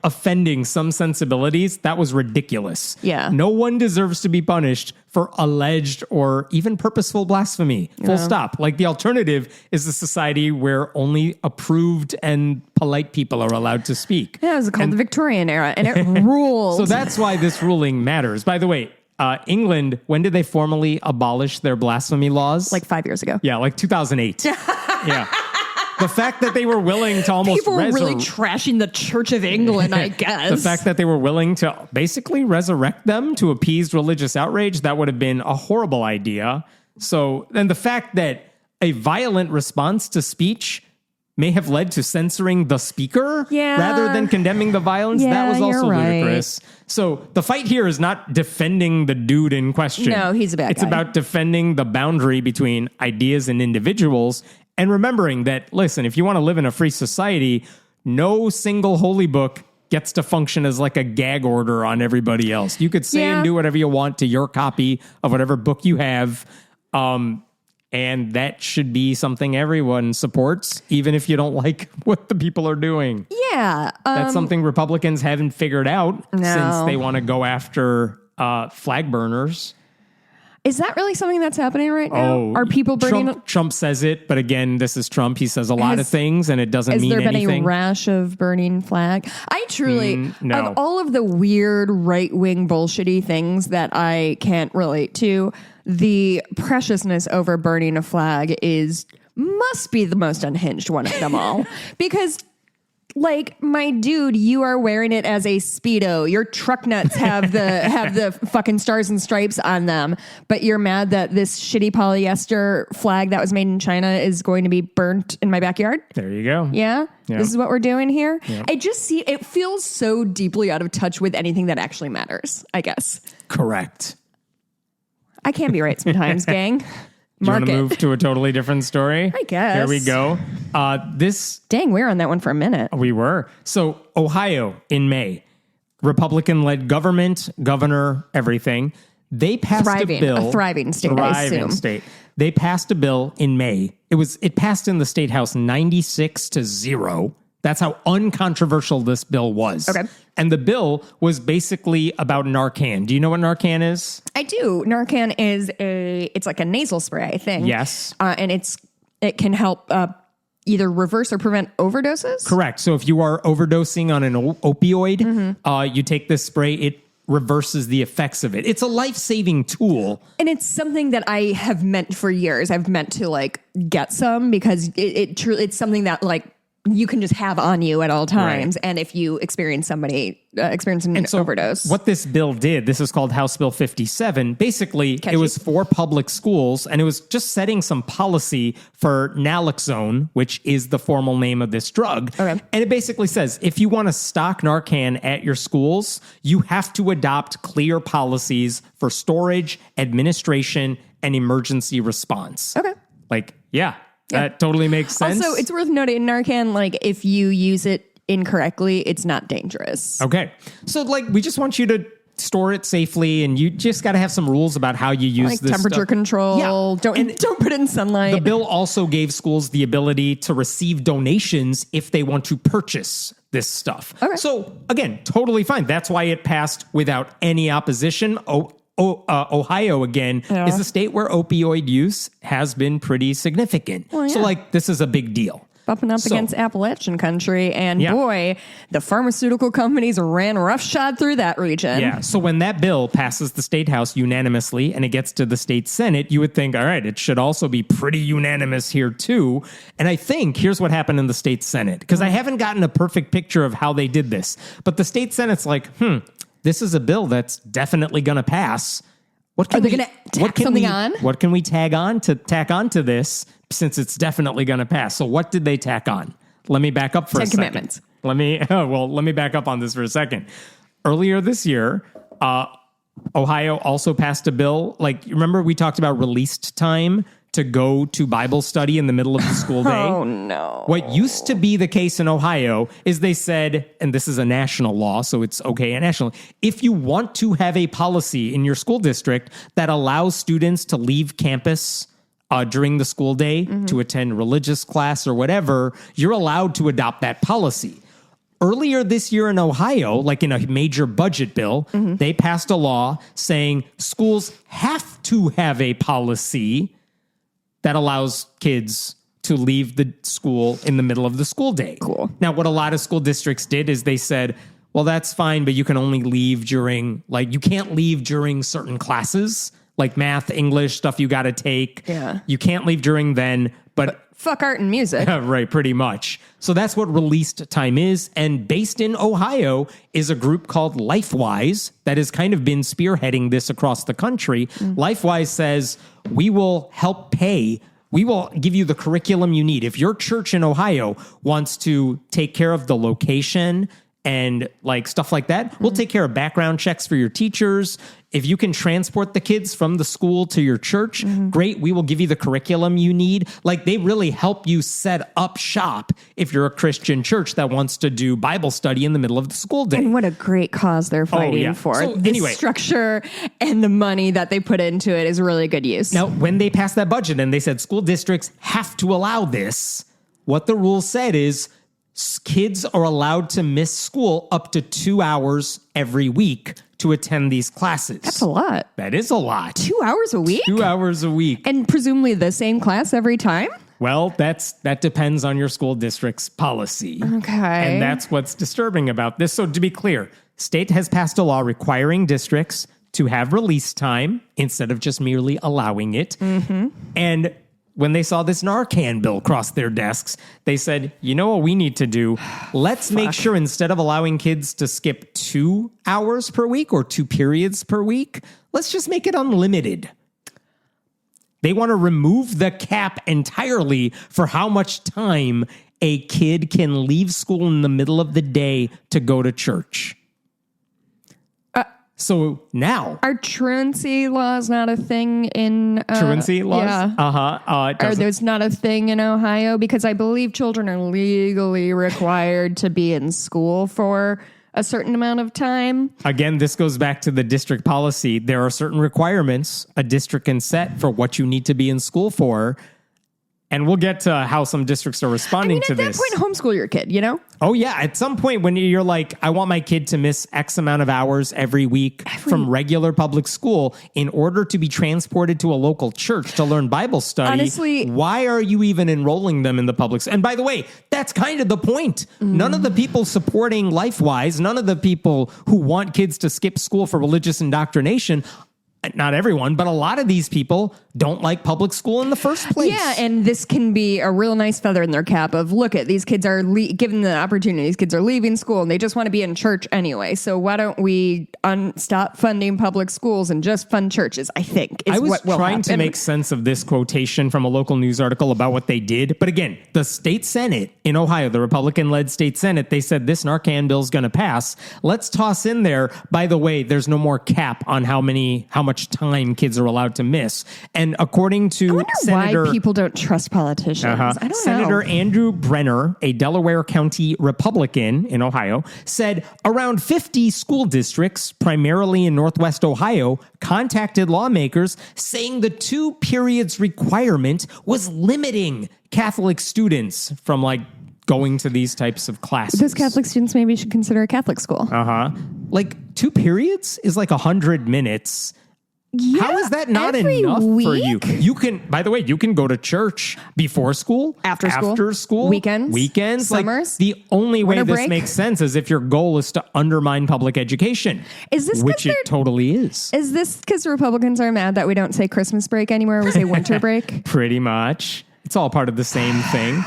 offending some sensibilities, that was ridiculous. Yeah. No one deserves to be punished for alleged or even purposeful blasphemy. Full stop. Like, the alternative is a society where only approved and polite people are allowed to speak. Yeah, it was called the Victorian era, and it rules. So that's why this ruling matters. By the way, England, when did they formally abolish their blasphemy laws? Like 5 years ago. Yeah, like 2008. Yeah. The fact that they were willing to almost... People were really trashing the Church of England, I guess. The fact that they were willing to basically resurrect them to appease religious outrage, that would have been a horrible idea. So, and the fact that a violent response to speech may have led to censoring the speaker rather than condemning the violence, that was also ludicrous. So the fight here is not defending the dude in question. No, he's a bad guy. It's about defending the boundary between ideas and individuals and remembering that, listen, if you want to live in a free society, no single holy book gets to function as like a gag order on everybody else. You could say and do whatever you want to your copy of whatever book you have. And that should be something everyone supports, even if you don't like what the people are doing. Yeah. That's something Republicans haven't figured out since they want to go after flag burners. Is that really something that's happening right now? Oh, are people burning? Trump says it, but again, this is Trump. He says a lot of things, and it doesn't mean anything. Has there been a rash of burning flag? I truly, no. Of all of the weird right-wing bullshitty things that I can't relate to, the preciousness over burning a flag must be the most unhinged one of them all. Because, like, my dude, you are wearing it as a Speedo. Your truck nuts have the fucking stars and stripes on them, but you're mad that this shitty polyester flag that was made in China is going to be burnt in my backyard? There you go. Yeah? This is what we're doing here? Yeah. It feels so deeply out of touch with anything that actually matters, I guess. Correct. I can be right sometimes, gang. Do you want to move to a totally different story? I guess. Here we go. Dang, we were on that one for a minute. We were. So, Ohio in May, Republican-led governor, everything. They passed a bill. A thriving state, I assume. State. They passed a bill in May. It passed in the State House 96-0. That's how uncontroversial this bill was. Okay. And the bill was basically about Narcan. Do you know what Narcan is? I do. Narcan is it's like a nasal spray, I think. Yes. And it can help either reverse or prevent overdoses. Correct. So if you are overdosing on an opioid, you take this spray, it reverses the effects of it. It's a life-saving tool. And it's something that I have meant for years. I've meant to like get some because it's something that like you can just have on you at all times. Right. And if you experience experiencing an overdose. What this bill did, this is called House Bill 57. Basically, it was for public schools, and it was just setting some policy for naloxone, which is the formal name of this drug. Okay. And it basically says, if you want to stock Narcan at your schools, you have to adopt clear policies for storage, administration, and emergency response. Okay. Like, yeah. That totally makes sense. Also, it's worth noting, Narcan, like, if you use it incorrectly, it's not dangerous. Okay. So, like, we just want you to store it safely, and you just got to have some rules about how you use this temperature control. Yeah. Don't put it in sunlight. The bill also gave schools the ability to receive donations if they want to purchase this stuff. Okay. So, again, totally fine. That's why it passed without any opposition. Ohio, again, is a state where opioid use has been pretty significant. Well, yeah. So, like, this is a big deal. bumping up against Appalachian country. And boy, the pharmaceutical companies ran roughshod through that region. Yeah. So when that bill passes the state house unanimously and it gets to the state Senate, you would think, all right, it should also be pretty unanimous here too. And I think here's what happened in the state Senate, because I haven't gotten a perfect picture of how they did this. But the state Senate's like, this is a bill that's definitely going to pass. Are they going to tack something on? What can we tack on to this since it's definitely going to pass? So what did they tack on? Let me back up for a second. 10 Commandments. Let me back up on this for a second. Earlier this year, Ohio also passed a bill. Like, remember we talked about released time to go to Bible study in the middle of the school day? Oh, no. What used to be the case in Ohio is they said, and this is a national law, so it's okay nationally, if you want to have a policy in your school district that allows students to leave campus during the school day to attend religious class or whatever, you're allowed to adopt that policy. Earlier this year in Ohio, like in a major budget bill, they passed a law saying schools have to have a policy that allows kids to leave the school in the middle of the school day. Cool. Now, what a lot of school districts did is they said, well, that's fine, but you can only leave during, you can't leave during certain classes, like math, English, stuff you got to take. Yeah. You can't leave during then, but fuck art and music. Right, pretty much. So that's what released time is. And based in Ohio is a group called LifeWise that has kind of been spearheading this across the country. LifeWise says, we will help pay. We will give you the curriculum you need. If your church in Ohio wants to take care of the location and stuff like that, we'll take care of background checks for your teachers. If you can transport the kids from the school to your church, great. We will give you the curriculum you need. They really help you set up shop if you're a Christian church that wants to do Bible study in the middle of the school day. And what a great cause they're fighting for. So, the anyway, structure and the money that they put into it is really good use. Now, when they passed that budget and they said school districts have to allow this, what the rule said is kids are allowed to miss school up to 2 hours every week to attend these classes. That's a lot. That is a lot. 2 hours a week? 2 hours a week. And presumably the same class every time? Well, that depends on your school district's policy. Okay. And that's what's disturbing about this. So to be clear, state has passed a law requiring districts to have release time instead of just merely allowing it. And when they saw this Narcan bill cross their desks, they said, you know what we need to do? Let's make sure instead of allowing kids to skip 2 hours per week or 2 periods per week, let's just make it unlimited. They want to remove the cap entirely for how much time a kid can leave school in the middle of the day to go to church. So now... Are truancy laws not a thing in... truancy laws? Yeah. There's not a thing in Ohio? Because I believe children are legally required to be in school for a certain amount of time. Again, this goes back to the district policy. There are certain requirements a district can set for what you need to be in school for. And we'll get to how some districts are responding to this. At that point, homeschool your kid, you know? Oh, yeah. At some point when you're like, I want my kid to miss X amount of hours every week from regular public school in order to be transported to a local church to learn Bible study. Honestly, why are you even enrolling them in the public? And by the way, that's kind of the point. None of the people supporting LifeWise, none of the people who want kids to skip school for religious indoctrination, not everyone, but a lot of these people don't like public school in the first place. Yeah, and this can be a real nice feather in their cap of, look at these kids are given the opportunity. These kids are leaving school and they just want to be in church anyway. So why don't we stop funding public schools and just fund churches, I think, is what will happen. I was trying to make sense of this quotation from a local news article about what they did. But again, the state Senate in Ohio, the Republican-led state Senate, they said this Narcan bill is going to pass. Let's toss in there, by the way, there's no more cap on how much time kids are allowed to miss. And according to Senator... why people don't trust politicians. I don't know. Senator Andrew Brenner, a Delaware County Republican in Ohio, said around 50 school districts, primarily in Northwest Ohio, contacted lawmakers saying the 2 periods requirement was limiting Catholic students from going to these types of classes. Those Catholic students maybe should consider a Catholic school. 2 periods is 100 minutes. Yeah, how is that not enough for you? You can, by the way, you can go to church before school, after school, weekends, summers. Like, the only way this break. makes sense is if your goal is to undermine public education. Is this which it totally is? Is this because Republicans are mad that we don't say Christmas break anymore? We say winter break. Pretty much. It's all part of the same thing.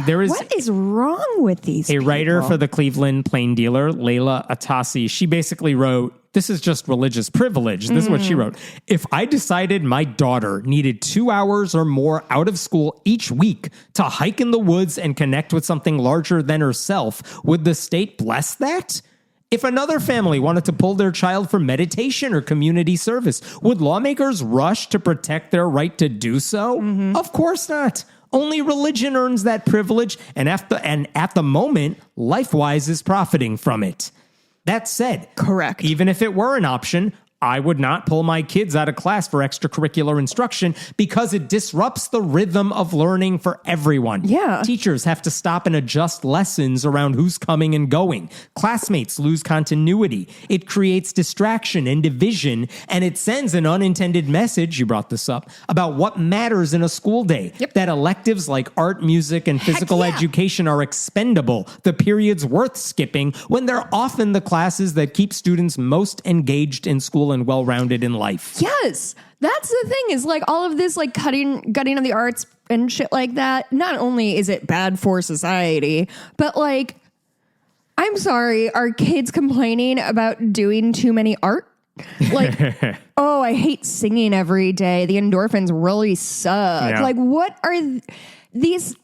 There is what is wrong with these people? writer for the Cleveland Plain Dealer, Layla Atassi. She basically wrote, this is just religious privilege. This is what she wrote. If I decided my daughter needed 2 hours or more out of school each week to hike in the woods and connect with something larger than herself, would the state bless that? If another family wanted to pull their child for meditation or community service, would lawmakers rush to protect their right to do so? Of course not. Only religion earns that privilege, and at the moment, LifeWise is profiting from it. That said, correct. Even if it were an option, I would not pull my kids out of class for extracurricular instruction because it disrupts the rhythm of learning for everyone. Yeah. Teachers have to stop and adjust lessons around who's coming and going. Classmates lose continuity. It creates distraction and division, and it sends an unintended message, you brought this up, about what matters in a school day. Yep. That electives like art, music, and physical education are expendable, the periods worth skipping, when they're often the classes that keep students most engaged in school and well-rounded in life. Yes. That's the thing is like all of this like gutting of the arts and shit like that. Not only is it bad for society, but like, I'm sorry, are kids complaining about doing too many art? Like, oh, I hate singing every day. The endorphins really suck. Yeah. Like, what are these?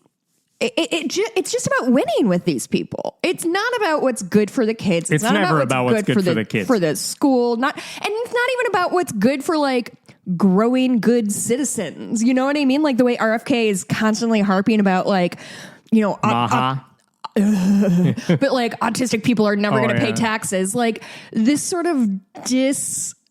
It's just about winning with these people. It's not about what's good for the kids. It's not never about what's good for the kids. For the school. And it's not even about what's good for like growing good citizens. You know what I mean? Like the way RFK is constantly harping about like, you know, but like autistic people are never going to pay taxes. Like this sort of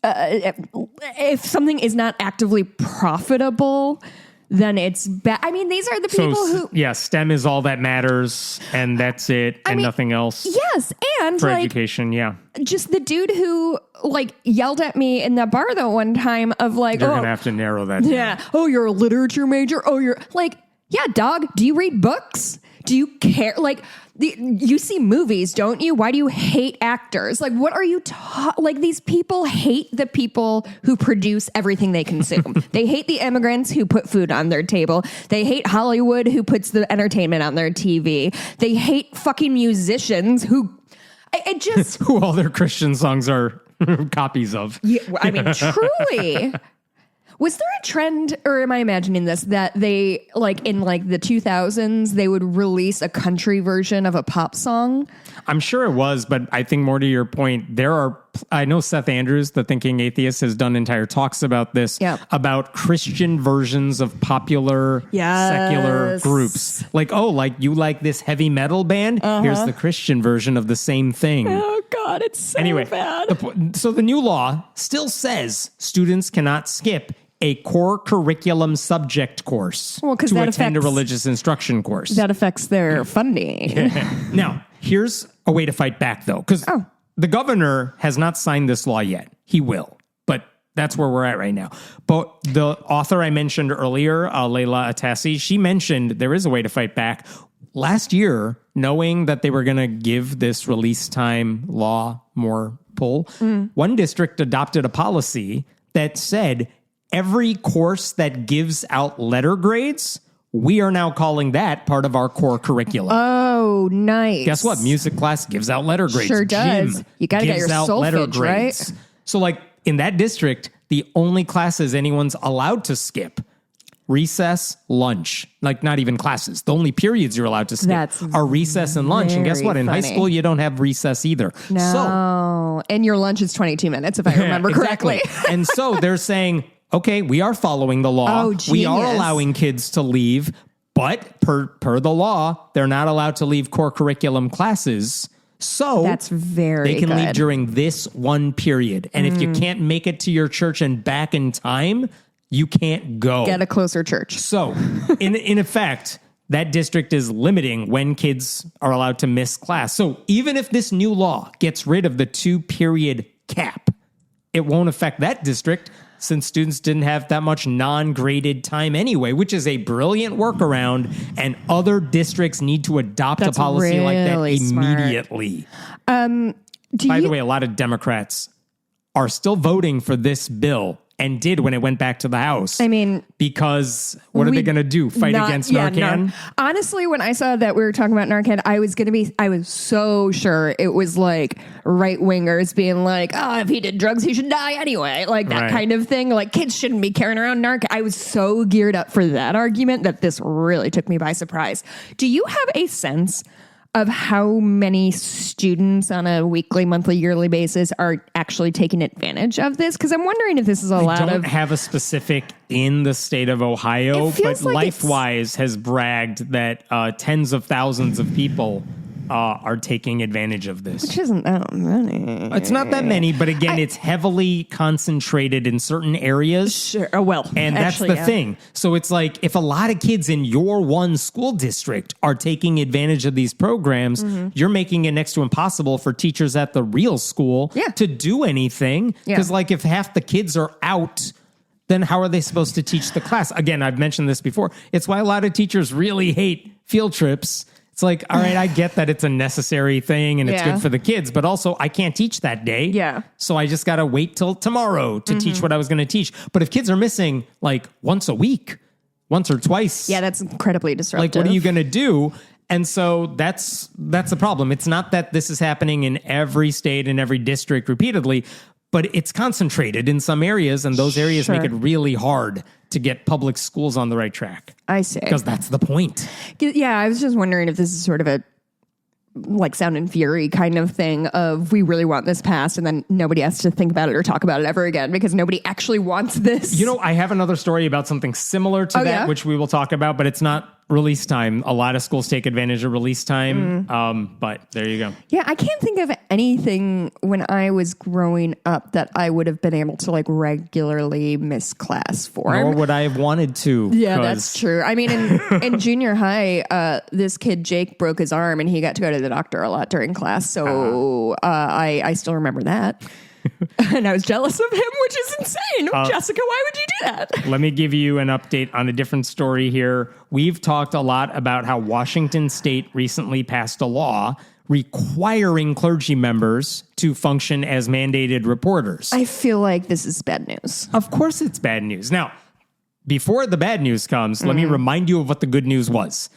if something is not actively profitable, then it's bad. I mean, these are the people who... Yeah, STEM is all that matters, and that's it, and nothing else. Yes, and for like... education, yeah. Just the dude who, like, yelled at me in the bar, though, one time of, like... You're going to have to narrow that down. Yeah. Oh, you're a literature major? Oh, you're... Like, yeah, dog, do you read books? Do you care? Like, you see movies, don't you? Why do you hate actors? Like, what are you like, these people hate the people who produce everything they consume. They hate the immigrants who put food on their table. They hate Hollywood who puts the entertainment on their TV. They hate fucking musicians who... It just... who all their Christian songs are copies of. Yeah, I mean, truly... Was there a trend, or am I imagining this, that they, like, in, like, the 2000s, they would release a country version of a pop song? I'm sure it was, but I think more to your point, I know Seth Andrews, the Thinking Atheist, has done entire talks about this, about Christian versions of popular secular groups. Like, oh, like, you like this heavy metal band? Here's the Christian version of the same thing. Oh, God, it's so bad. So the new law still says students cannot skip a core curriculum subject course to attend a religious instruction course. That affects their funding. Now, here's a way to fight back, though, because the governor has not signed this law yet. He will, but that's where we're at right now. But the author I mentioned earlier, Layla Atassi, she mentioned there is a way to fight back. Last year, knowing that they were going to give this release time law more pull, one district adopted a policy that said every course that gives out letter grades, we are now calling that part of our core curriculum. Oh, nice. Guess what? Music class gives out letter grades. Sure does. Gym you got to get your solfege, right? So like in that district, the only classes anyone's allowed to skip, recess, lunch, like not even classes. The only periods you're allowed to skip are recess and lunch. And guess what? In high school, you don't have recess either. No. And your lunch is 22 minutes, if I remember correctly. And so they're saying, okay, we are following the law. Oh, genius. We are allowing kids to leave, but per the law, they're not allowed to leave core curriculum classes. So that's very they can good. leave during this one period. And if you can't make it to your church and back in time, you can't go. Get a closer church. So in effect, that district is limiting when kids are allowed to miss class. So even if this new law gets rid of the 2-period cap, it won't affect that district since students didn't have that much non-graded time anyway, which is a brilliant workaround, and other districts need to adopt a policy like that immediately. By the way, a lot of Democrats are still voting for this bill and did when it went back to the House. I mean, because what are they going to do? Fight against Narcan? Honestly, when I saw that we were talking about Narcan, I was so sure it was like right wingers being like, oh, if he did drugs, he should die anyway. Like that kind of thing. Like kids shouldn't be carrying around Narcan. I was so geared up for that argument that this really took me by surprise. Do you have a sense of how many students on a weekly, monthly, yearly basis are actually taking advantage of this? Because I'm wondering if this is I don't have a specific in the state of Ohio, but like LifeWise has bragged that tens of thousands of people are taking advantage of this. Which isn't that many. It's not that many, but again, it's heavily concentrated in certain areas. Sure. Oh, well. And that's the thing. So it's like if a lot of kids in your one school district are taking advantage of these programs, you're making it next to impossible for teachers at the real school to do anything. Because like if half the kids are out, then how are they supposed to teach the class? Again, I've mentioned this before. It's why a lot of teachers really hate field trips. It's like, all right, I get that it's a necessary thing and it's good for the kids, but also I can't teach that day. Yeah. So I just got to wait till tomorrow to teach what I was going to teach. But if kids are missing like once a week, once or twice. Yeah, that's incredibly disruptive. Like, what are you going to do? And so that's the problem. It's not that this is happening in every state and every district repeatedly, but it's concentrated in some areas, and those areas make it really hard to get public schools on the right track. I see. Because that's the point. Yeah, I was just wondering if this is sort of a like Sound and Fury kind of thing of we really want this passed and then nobody has to think about it or talk about it ever again because nobody actually wants this. You know, I have another story about something similar to that, which we will talk about, but it's not release time. A lot of schools take advantage of release time, but there you go. Yeah, I can't think of anything when I was growing up that I would have been able to like regularly miss class for. Nor would I have wanted to. Yeah, that's true. I mean, in junior high, this kid, Jake, broke his arm and he got to go to the doctor a lot during class. So I still remember that. And I was jealous of him, which is insane. Jessica, why would you do that? Let me give you an update on a different story here. We've talked a lot about how Washington State recently passed a law requiring clergy members to function as mandated reporters. I feel like this is bad news. Of course it's bad news. Now, before the bad news comes, let me remind you of what the good news was.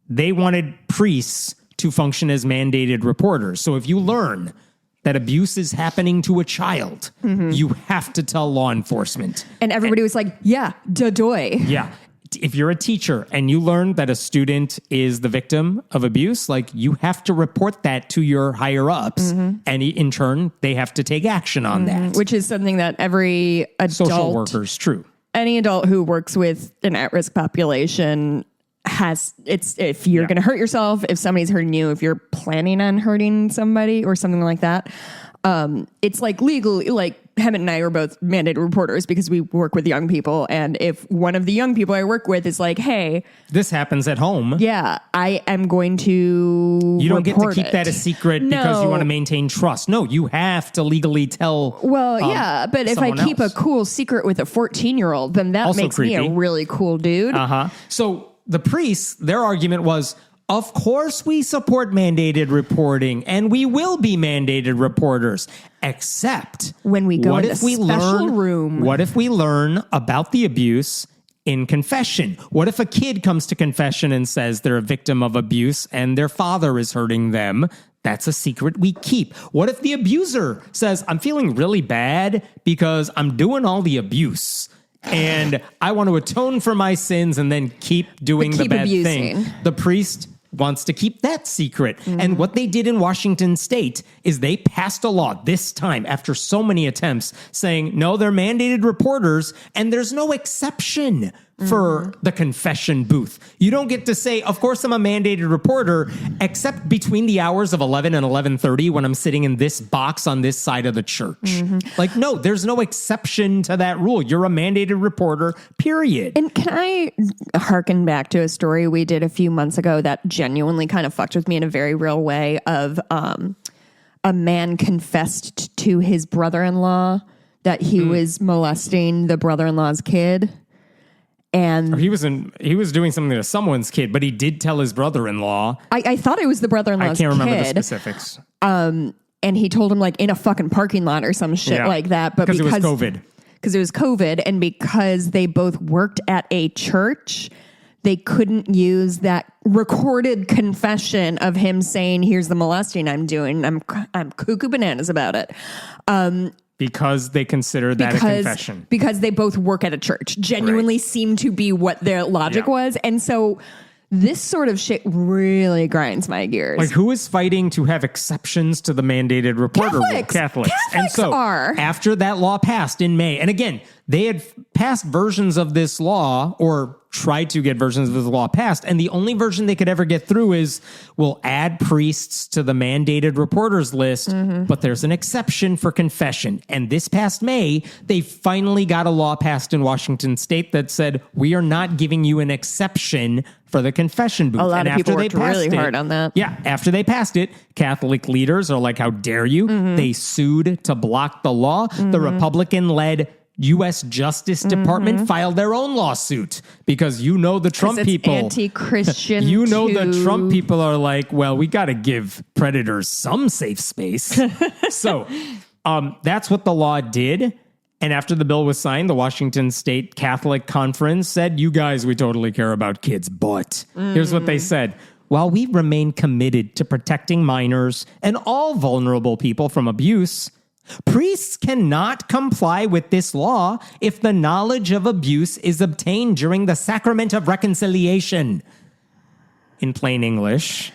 They wanted priests to function as mandated reporters. So if you learn that abuse is happening to a child, you have to tell law enforcement. And everybody was like, yeah, da-doy. Yeah. If you're a teacher and you learn that a student is the victim of abuse, like you have to report that to your higher ups. And in turn, they have to take action on that. Which is something that every adult... Social workers, true. Any adult who works with an at-risk population has, it's if you're going to hurt yourself, if somebody's hurting you, if you're planning on hurting somebody or something like that, it's like legally, like Hemant and I are both mandated reporters because we work with young people. And if one of the young people I work with is like, hey, this happens at home. Yeah, I am going to You don't get to keep that a secret because you want to maintain trust. No, you have to legally tell. Well, yeah, but if I keep a cool secret with a 14-year-old, then that also makes creepy. me a really cool dude. So the priests, their argument was, of course we support mandated reporting and we will be mandated reporters, except when we go in the special room. What if we learn about the abuse in confession? What if a kid comes to confession and says they're a victim of abuse and their father is hurting them? That's a secret we keep. What if the abuser says, I'm feeling really bad because I'm doing all the abuse and I want to atone for my sins and then keep doing the bad thing? The priest wants to keep that secret. And what they did in Washington State is they passed a law this time after so many attempts saying, no, they're mandated reporters and there's no exception for the confession booth. You don't get to say, of course I'm a mandated reporter, except between the hours of 11 and 11:30 when I'm sitting in this box on this side of the church. Like, no, there's no exception to that rule. You're a mandated reporter, period. And can I hearken back to a story we did a few months ago that genuinely kind of fucked with me in a very real way of a man confessed to his brother-in-law that he was molesting the brother-in-law's kid. And he was doing something to someone's kid, but he did tell his brother-in-law. I thought it was the brother-in-law's kid. I can't remember the specifics. And he told him like in a fucking parking lot or some shit like that. But because it was COVID. Because it was COVID, and because they both worked at a church, they couldn't use that recorded confession of him saying, "Here's the molesting I'm doing. I'm cuckoo bananas about it." Because they consider that a confession. Because they both work at a church. Genuinely seemed to be what their logic was. And so this sort of shit really grinds my gears. Like, who is fighting to have exceptions to the mandated reporter rule? Catholics. And so after that law passed in May, and again, they had passed versions of this law or tried to get versions of the law passed. And the only version they could ever get through is we'll add priests to the mandated reporters list, but there's an exception for confession. And this past May, they finally got a law passed in Washington state that said, we are not giving you an exception for the confession booth. A lot of people worked really hard on that. Yeah. After they passed it, Catholic leaders are like, how dare you? They sued to block the law. The Republican-led U.S. Justice Department filed their own lawsuit because the Trump people. Anti-Christian. The Trump people are like, well, we got to give predators some safe space. So that's what the law did. And after the bill was signed, the Washington State Catholic Conference said, you guys, we totally care about kids. But here's what they said. While we remain committed to protecting minors and all vulnerable people from abuse, priests cannot comply with this law if the knowledge of abuse is obtained during the sacrament of reconciliation. In plain English,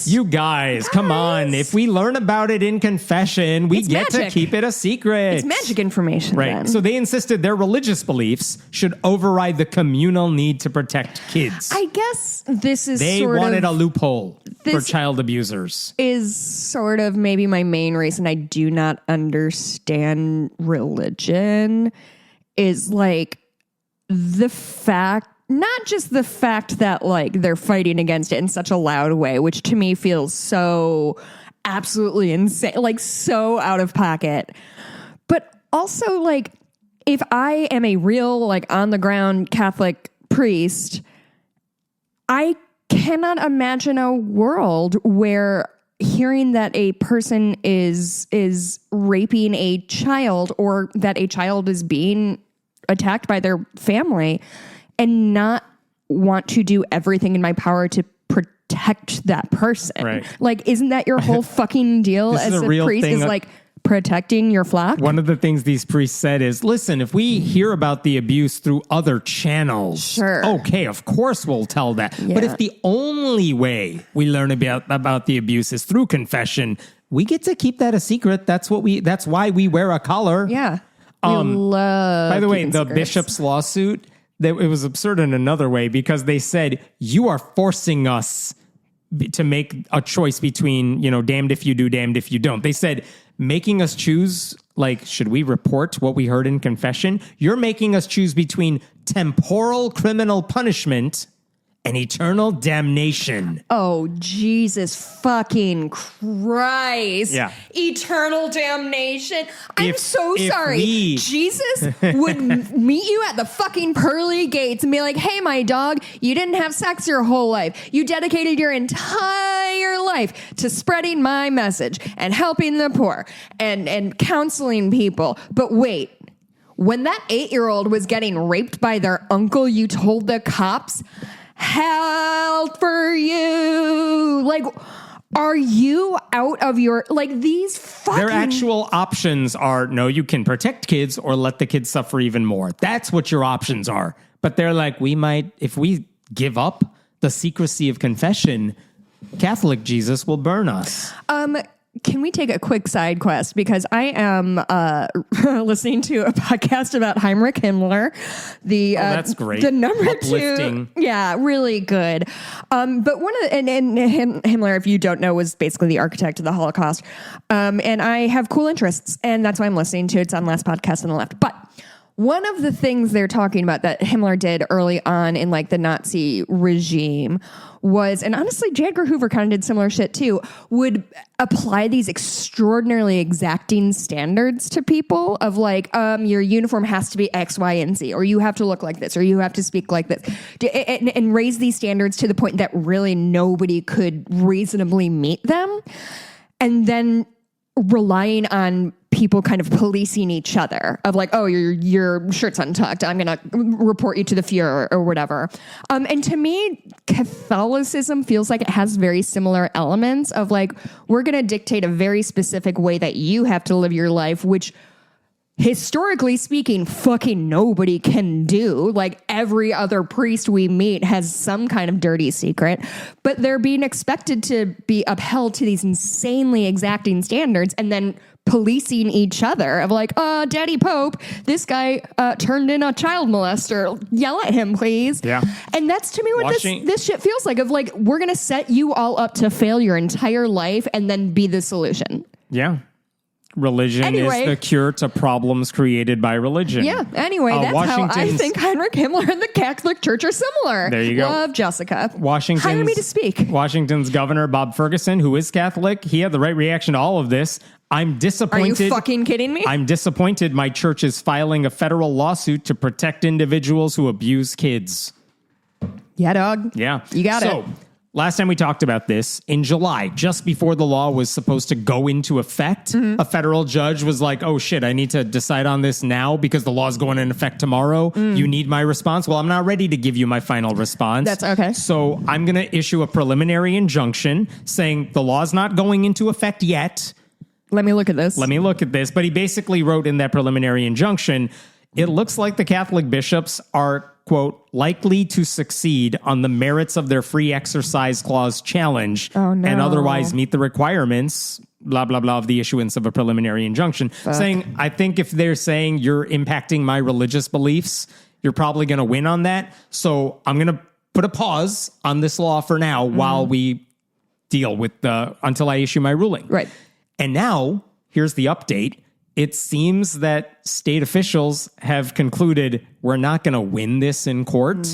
you guys, come on. If we learn about it in confession, we get to keep it a secret. It's magic information. Right. Then. So they insisted their religious beliefs should override the communal need to protect kids. I guess this is they wanted a loophole for child abusers. Is sort of maybe my main reason I do not understand religion is like the fact, not just the fact that like they're fighting against it in such a loud way, which to me feels so absolutely insane, like so out of pocket, but also like if I am a real like on the ground Catholic priest, I cannot imagine a world where hearing that a person is raping a child or that a child is being attacked by their family and not want to do everything in my power to protect that person. Right. Like, isn't that your whole fucking deal as a priest is like protecting your flock? One of the things these priests said is, listen, if we hear about the abuse through other channels, okay, of course we'll tell that. Yeah. But if the only way we learn about the abuse is through confession, we get to keep that a secret. That's why we wear a collar. Yeah. By the way, the bishop's lawsuit, it was absurd in another way because they said, you are forcing us to make a choice between, damned if you do, damned if you don't. They said, making us choose, like, should we report what we heard in confession? You're making us choose between temporal criminal punishment and eternal damnation. Oh, Jesus fucking Christ. Yeah. Eternal damnation. I'm so sorry. Jesus would meet you at the fucking pearly gates and be like, hey, my dog, you didn't have sex your whole life. You dedicated your entire life to spreading my message and helping the poor and counseling people. But wait, when that 8-year-old was getting raped by their uncle, you told the cops, help for you. Like, are you out of your, like, these fucking... Their actual options are, no, you can protect kids or let the kids suffer even more. That's what your options are. But they're like, we might, if we give up the secrecy of confession, Catholic Jesus will burn us. Can we take a quick side quest? Because I am listening to a podcast about Heinrich Himmler. That's great. The number Uplifting. 2. Yeah, really good. But one of and Himmler, if you don't know, was basically the architect of the Holocaust. And I have cool interests, and that's why I'm listening to it. It's on Last Podcast on the Left. But one of the things they're talking about that Himmler did early on in like the Nazi regime was, and honestly, J. Edgar Hoover kind of did similar shit too, would apply these extraordinarily exacting standards to people of like, your uniform has to be X, Y, and Z, or you have to look like this, or you have to speak like this, and raise these standards to the point that really nobody could reasonably meet them. And then relying on people kind of policing each other of like, oh, your shirt's untucked, I'm going to report you to the Fuhrer or whatever. And to me, Catholicism feels like it has very similar elements of like, we're going to dictate a very specific way that you have to live your life, which historically speaking, fucking nobody can do. Like every other priest we meet has some kind of dirty secret, but they're being expected to be upheld to these insanely exacting standards and then policing each other of like, Daddy Pope, this guy turned in a child molester. Yell at him, please. Yeah. And that's to me what this shit feels like of like, we're going to set you all up to fail your entire life and then be the solution. Yeah. Religion is the cure to problems created by religion. Yeah. Anyway, that's how I think Heinrich Himmler and the Catholic Church are similar. There you go. Love Jessica. Hire me to speak. Washington's governor, Bob Ferguson, who is Catholic, he had the right reaction to all of this. I'm disappointed. Are you fucking kidding me? I'm disappointed my church is filing a federal lawsuit to protect individuals who abuse kids. Yeah, dog. Yeah. You got it. So, last time we talked about this, in July, just before the law was supposed to go into effect, a federal judge was like, oh shit, I need to decide on this now because the law is going into effect tomorrow. You need my response? Well, I'm not ready to give you my final response. That's okay. So I'm going to issue a preliminary injunction saying the law's not going into effect yet. Let me look at this. But he basically wrote in that preliminary injunction, it looks like the Catholic bishops are, quote, likely to succeed on the merits of their free exercise clause challenge and otherwise meet the requirements, blah, blah, blah, of the issuance of a preliminary injunction. Saying, I think if they're saying you're impacting my religious beliefs, you're probably going to win on that. So I'm going to put a pause on this law for now while we deal with until I issue my ruling. Right. And now, here's the update. It seems that state officials have concluded we're not going to win this in court.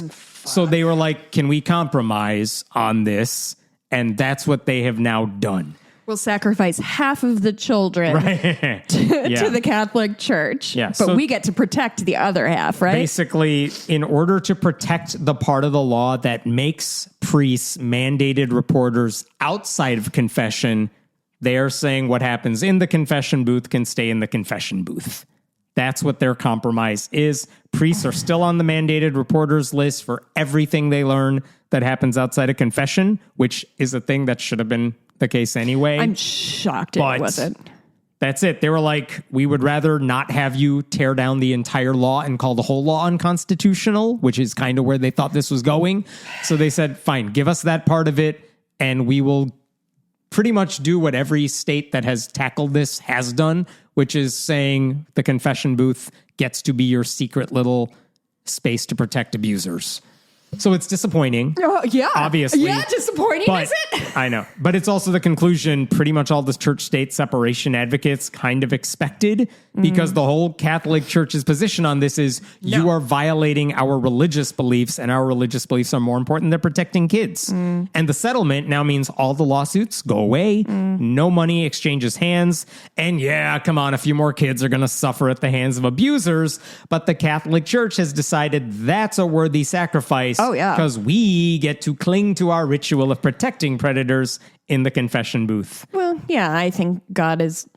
So they were like, can we compromise on this? And that's what they have now done. We'll sacrifice half of the children to the Catholic Church. Yeah, but so we get to protect the other half, right? Basically, in order to protect the part of the law that makes priests mandated reporters outside of confession, they are saying what happens in the confession booth can stay in the confession booth. That's what their compromise is. Priests are still on the mandated reporters list for everything they learn that happens outside of confession, which is a thing that should have been the case anyway. I'm shocked it wasn't. That's it. They were like, we would rather not have you tear down the entire law and call the whole law unconstitutional, which is kind of where they thought this was going. So they said, fine, give us that part of it, and we will pretty much do what every state that has tackled this has done, which is saying the confession booth gets to be your secret little space to protect abusers. So it's disappointing. Yeah. Obviously. Yeah, disappointing, is it? I know. But it's also the conclusion pretty much all the church-state separation advocates kind of expected, because the whole Catholic Church's position on this is you are violating our religious beliefs, and our religious beliefs are more important than protecting kids. And the settlement now means all the lawsuits go away, no money exchanges hands, and yeah, come on, a few more kids are going to suffer at the hands of abusers, but the Catholic Church has decided that's a worthy sacrifice. Oh, yeah. Because we get to cling to our ritual of protecting predators in the confession booth. Well, yeah, I think God is,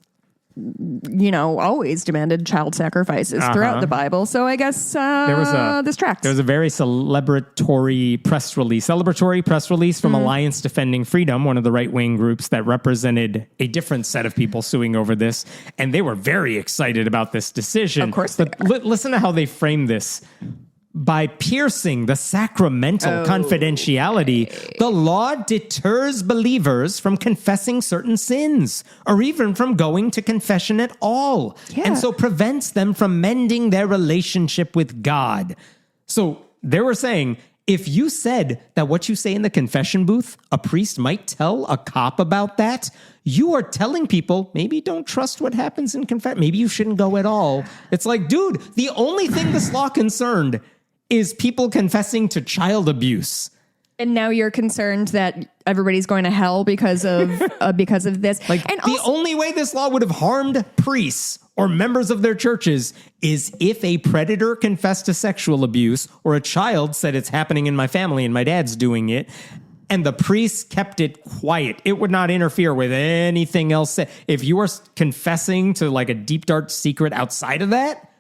always demanded child sacrifices throughout the Bible. So I guess this tracks. There was a very celebratory press release from Alliance Defending Freedom, one of the right-wing groups that represented a different set of people suing over this. And they were very excited about this decision. Of course But listen to how they framed this. By piercing the sacramental confidentiality, the law deters believers from confessing certain sins or even from going to confession at all, and so prevents them from mending their relationship with God. So they were saying, If you said that what you say in the confession booth, a priest might tell a cop about that, you are telling people maybe don't trust what happens in confession. Maybe you shouldn't go at all. It's like, dude, the only thing this law concerned is people confessing to child abuse. And now you're concerned that everybody's going to hell because of this. Like, and the only way this law would have harmed priests or members of their churches is if a predator confessed to sexual abuse or a child said it's happening in my family and my dad's doing it, and the priest kept it quiet. It would not interfere with anything else. If you are confessing to like a deep, dark secret outside of that,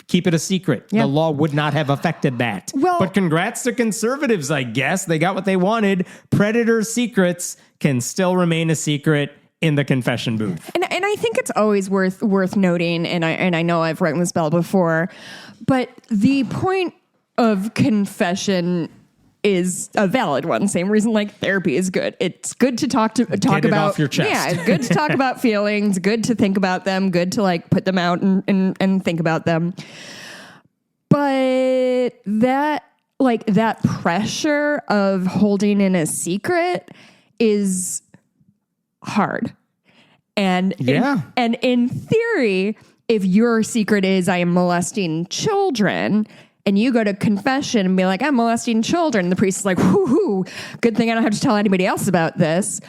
keep it a secret. Yeah. The law would not have affected that. Well, but congrats to conservatives, I guess. They got what they wanted. Predator secrets can still remain a secret in the confession booth. And I think it's always worth noting, and I know I've rung this bell before, but the point of confession is a valid one. Same reason like therapy is good. It's good to talk Get about it off your chest. Yeah, it's good to talk about feelings, good to think about them, good to like put them out and think about them. But that pressure of holding in a secret is hard. And in theory, if your secret is I am molesting children, and you go to confession and be like, I'm molesting children, the priest is like, whoo, good thing I don't have to tell anybody else about this.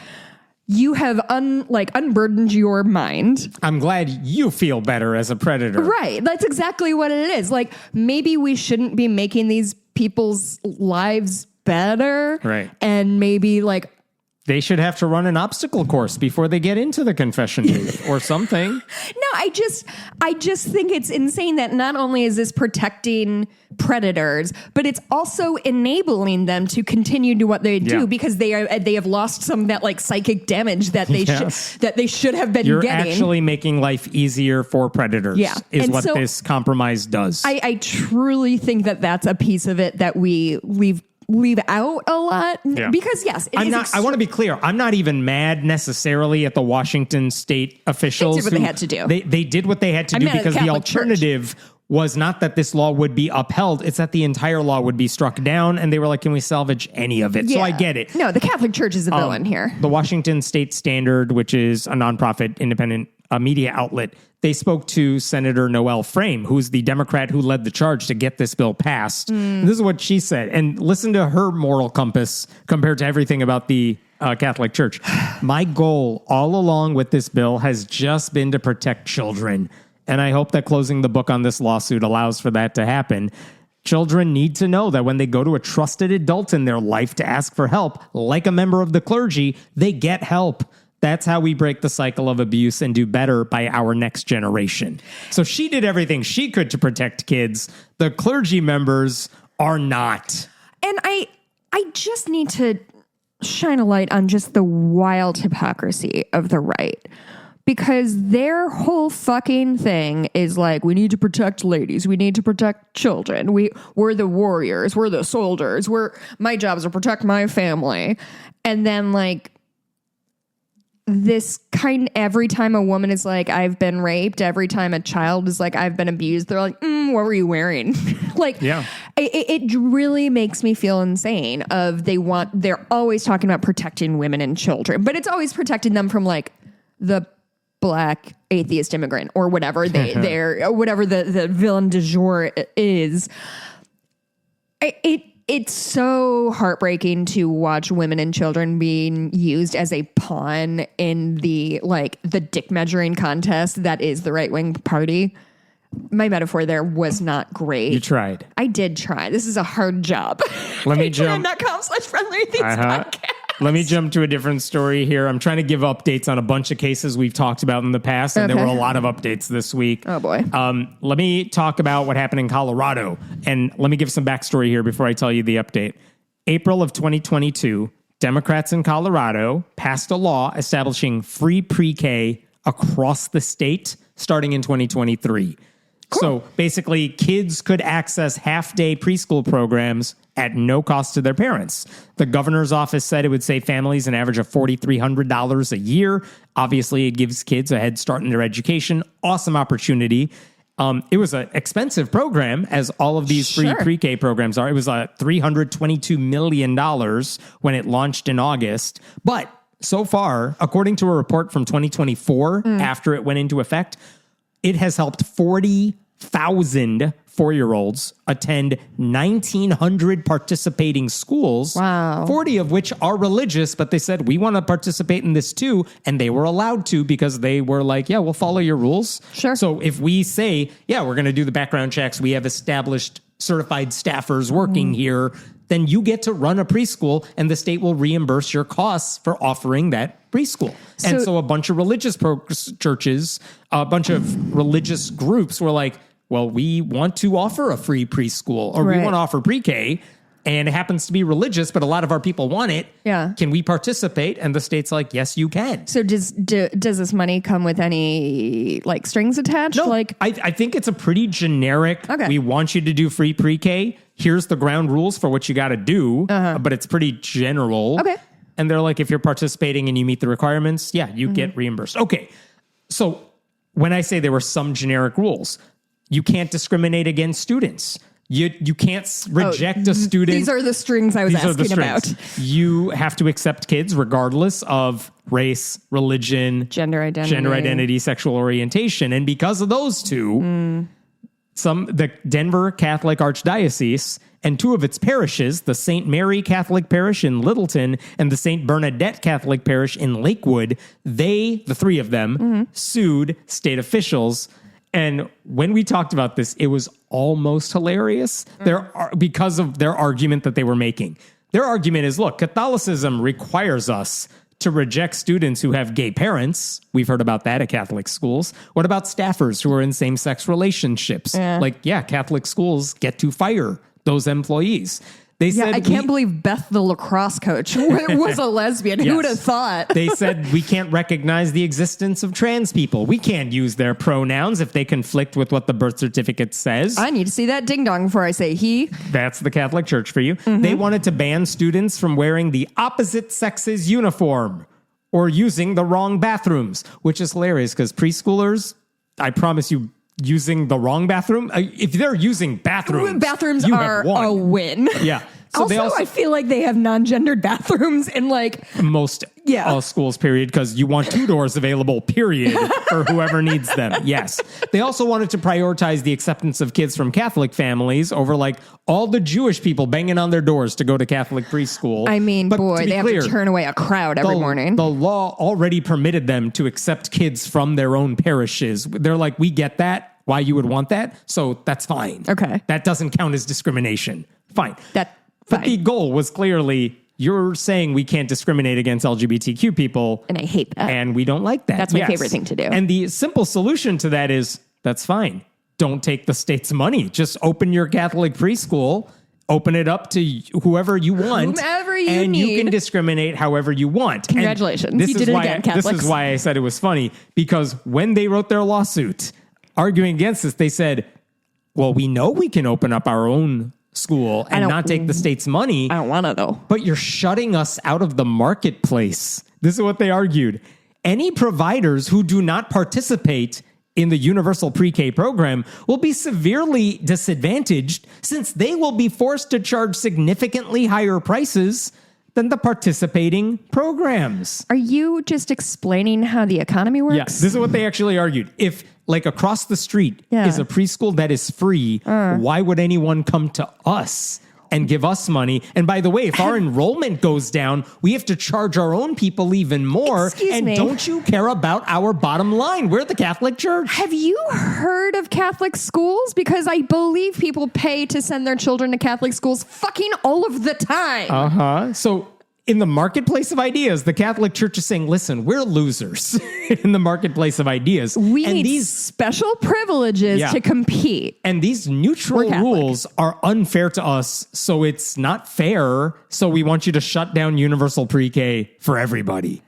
You have unburdened your mind. I'm glad you feel better as a predator. Right. That's exactly what it is. Like, maybe we shouldn't be making these people's lives better. Right. And maybe like, they should have to run an obstacle course before they get into the confession booth or something. No, I just think it's insane that not only is this protecting predators, but it's also enabling them to continue to what they do because they have lost some of that like psychic damage that they should have been You're getting. You're actually making life easier for predators. Yeah. Is what this compromise does. I truly think that that's a piece of it that we leave out a lot because yes, I want to be clear. I'm not even mad necessarily at the Washington state officials. They did what they had to do. They did what they had to do because the alternative was not that this law would be upheld. It's that the entire law would be struck down. And they were like, can we salvage any of it? Yeah. So I get it. No, the Catholic Church is a villain here. The Washington State Standard, which is a nonprofit independent media outlet, they spoke to Senator Noelle Frame, who's the Democrat who led the charge to get this bill passed. This is what she said. And listen to her moral compass compared to everything about the Catholic Church. My goal all along with this bill has just been to protect children. And I hope that closing the book on this lawsuit allows for that to happen. Children need to know that when they go to a trusted adult in their life to ask for help, like a member of the clergy, they get help. That's how we break the cycle of abuse and do better by our next generation. So she did everything she could to protect kids. The clergy members are not. And I just need to shine a light on just the wild hypocrisy of the right. Because their whole fucking thing is like, we need to protect ladies. We need to protect children. We're the warriors. We're the soldiers. My job is to protect my family. And then like, this every time a woman is like, I've been raped, every time a child is like, I've been abused, they're like, what were you wearing? Like, yeah. It really makes me feel insane they're always talking about protecting women and children, but it's always protecting them from like the black atheist immigrant or whatever whatever the villain du jour is. It's so heartbreaking to watch women and children being used as a pawn in the dick measuring contest that is the right wing party. My metaphor there was not great. You tried. I did try. This is a hard job. Let me jump. Patreon.com/friendlyatheist. Let me jump to a different story here. I'm trying to give updates on a bunch of cases we've talked about in the past, and there were a lot of updates this week. Oh, boy. Let me talk about what happened in Colorado, and let me give some backstory here before I tell you the update. April of 2022, Democrats in Colorado passed a law establishing free pre-K across the state starting in 2023. Cool. So basically, kids could access half-day preschool programs at no cost to their parents. The governor's office said it would save families an average of $4,300 a year. Obviously, it gives kids a head start in their education. Awesome opportunity. It was an expensive program, as all of these free pre-K programs are. It was $322 million when it launched in August. But so far, according to a report from 2024, after it went into effect, it has helped 40,000 4-year-olds attend 1,900 participating schools. Wow. 40 of which are religious, but they said, we want to participate in this too. And they were allowed to because they were like, yeah, we'll follow your rules. Sure. So if we say, yeah, we're going to do the background checks, we have established certified staffers working here, then you get to run a preschool and the state will reimburse your costs for offering that preschool. And so a bunch of religious churches, a bunch of religious groups were like, well, we want to offer a free preschool, or we want to offer pre-K, and it happens to be religious, but a lot of our people want it. Yeah. Can we participate? And the state's like, yes, you can. So does this money come with any like strings attached? No, like I think it's a pretty generic, we want you to do free pre-K. Here's the ground rules for what you got to do, but it's pretty general. Okay. And they're like, if you're participating and you meet the requirements, yeah, you get reimbursed. Okay. So when I say there were some generic rules, you can't discriminate against students. You can't reject a student. These are the strings I was asking about. You have to accept kids regardless of race, religion, gender identity, sexual orientation. And because of those two, the Denver Catholic Archdiocese and two of its parishes, the St. Mary Catholic Parish in Littleton and the St. Bernadette Catholic Parish in Lakewood, the three of them, sued state officials. And when we talked about this, it was almost hilarious because of their argument that they were making. Their argument is, look, Catholicism requires us to reject students who have gay parents. We've heard about that at Catholic schools. What about staffers who are in same-sex relationships? Catholic schools get to fire those employees. They said, I can't believe Beth, the lacrosse coach, was a lesbian. Who would have thought? They said, we can't recognize the existence of trans people. We can't use their pronouns if they conflict with what the birth certificate says. I need to see that ding-dong before I say he. That's the Catholic Church for you. They wanted to ban students from wearing the opposite sex's uniform or using the wrong bathrooms, which is hilarious because preschoolers, I promise you, using the wrong bathroom. If they're using bathrooms are a win. Yeah. So I feel like they have non-gendered bathrooms in like most schools, period, because you want 2 doors available, period, for whoever needs them. Yes. They also wanted to prioritize the acceptance of kids from Catholic families over like all the Jewish people banging on their doors to go to Catholic preschool. I mean, they have to turn away a crowd every morning. The law already permitted them to accept kids from their own parishes. They're like, we get that. Why you would want that. So that's fine. Okay. That doesn't count as discrimination. Fine. But the goal was clearly, you're saying we can't discriminate against LGBTQ people. And I hate that. And we don't like that. That's my favorite thing to do. And the simple solution to that is, that's fine. Don't take the state's money. Just open your Catholic preschool, open it up to whoever you want. Whomever you and need. You can discriminate however you want. Congratulations. You did it again, Catholics. This is why I said it was funny, because when they wrote their lawsuit arguing against this, they said, well, we know we can open up our own school and not take the state's money. I don't want to, though. But you're shutting us out of the marketplace. This is what they argued. Any providers who do not participate in the universal pre-K program will be severely disadvantaged since they will be forced to charge significantly higher prices than the participating programs. Are you just explaining how the economy works? Yes, this is what they actually argued. If, like, across the street is a preschool that is free, why would anyone come to us and give us money? And by the way, if our enrollment goes down, we have to charge our own people even more. Excuse me. Don't you care about our bottom line? We're the Catholic Church. Have you heard of Catholic schools? Because I believe people pay to send their children to Catholic schools fucking all of the time. So in the marketplace of ideas, the Catholic Church is saying, listen, we're losers in the marketplace of ideas. We need these special privileges to compete. And these neutral rules are unfair to us, so it's not fair. So we want you to shut down universal pre-K for everybody.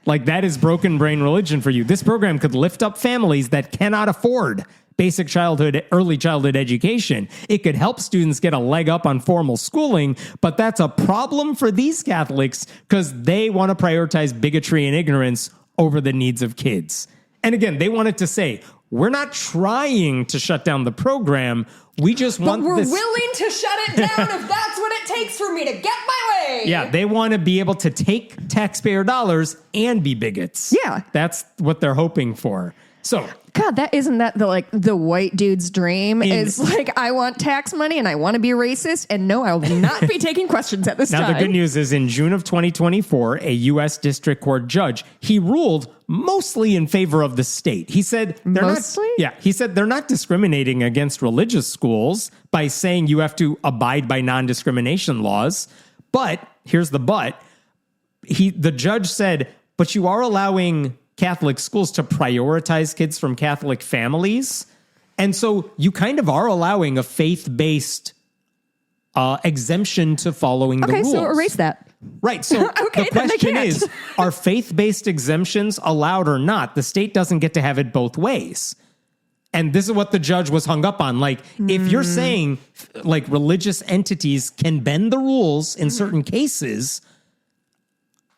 Like, that is broken brain religion for you. This program could lift up families that cannot afford basic early childhood education. It could help students get a leg up on formal schooling, but that's a problem for these Catholics because they want to prioritize bigotry and ignorance over the needs of kids. And again, they wanted to say, we're not trying to shut down the program. We just want we're willing to shut it down if that's what it takes for me to get my way. Yeah, they want to be able to take taxpayer dollars and be bigots. Yeah. That's what they're hoping for. So, God, isn't that the white dude's dream? Is like, I want tax money and I want to be racist, and no, I will not be taking questions at this time. Now, the good news is in June of 2024, a U.S. District Court judge, he ruled mostly in favor of the state. He said he said they're not discriminating against religious schools by saying you have to abide by non-discrimination laws. But here's the but. The judge said, but you are allowing Catholic schools to prioritize kids from Catholic families. And so you kind of are allowing a faith-based exemption to following the rules. Okay, so erase that. Right. So the question is, are faith-based exemptions allowed or not? The state doesn't get to have it both ways. And this is what the judge was hung up on. Like, if you're saying like religious entities can bend the rules in certain cases,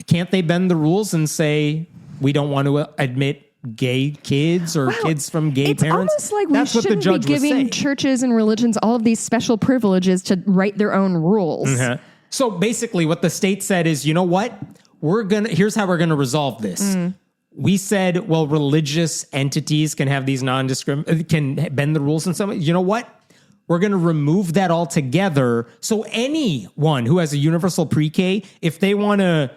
can't they bend the rules and say, we don't want to admit gay kids or kids from gay parents? It's almost like we shouldn't be giving churches and religions all of these special privileges to write their own rules. Mm-hmm. So basically what the state said is, you know what? Here's how we're going to resolve this. We said, well, religious entities can have these can bend the rules in some way. You know what? We're going to remove that altogether. So anyone who has a universal pre-K, if they want to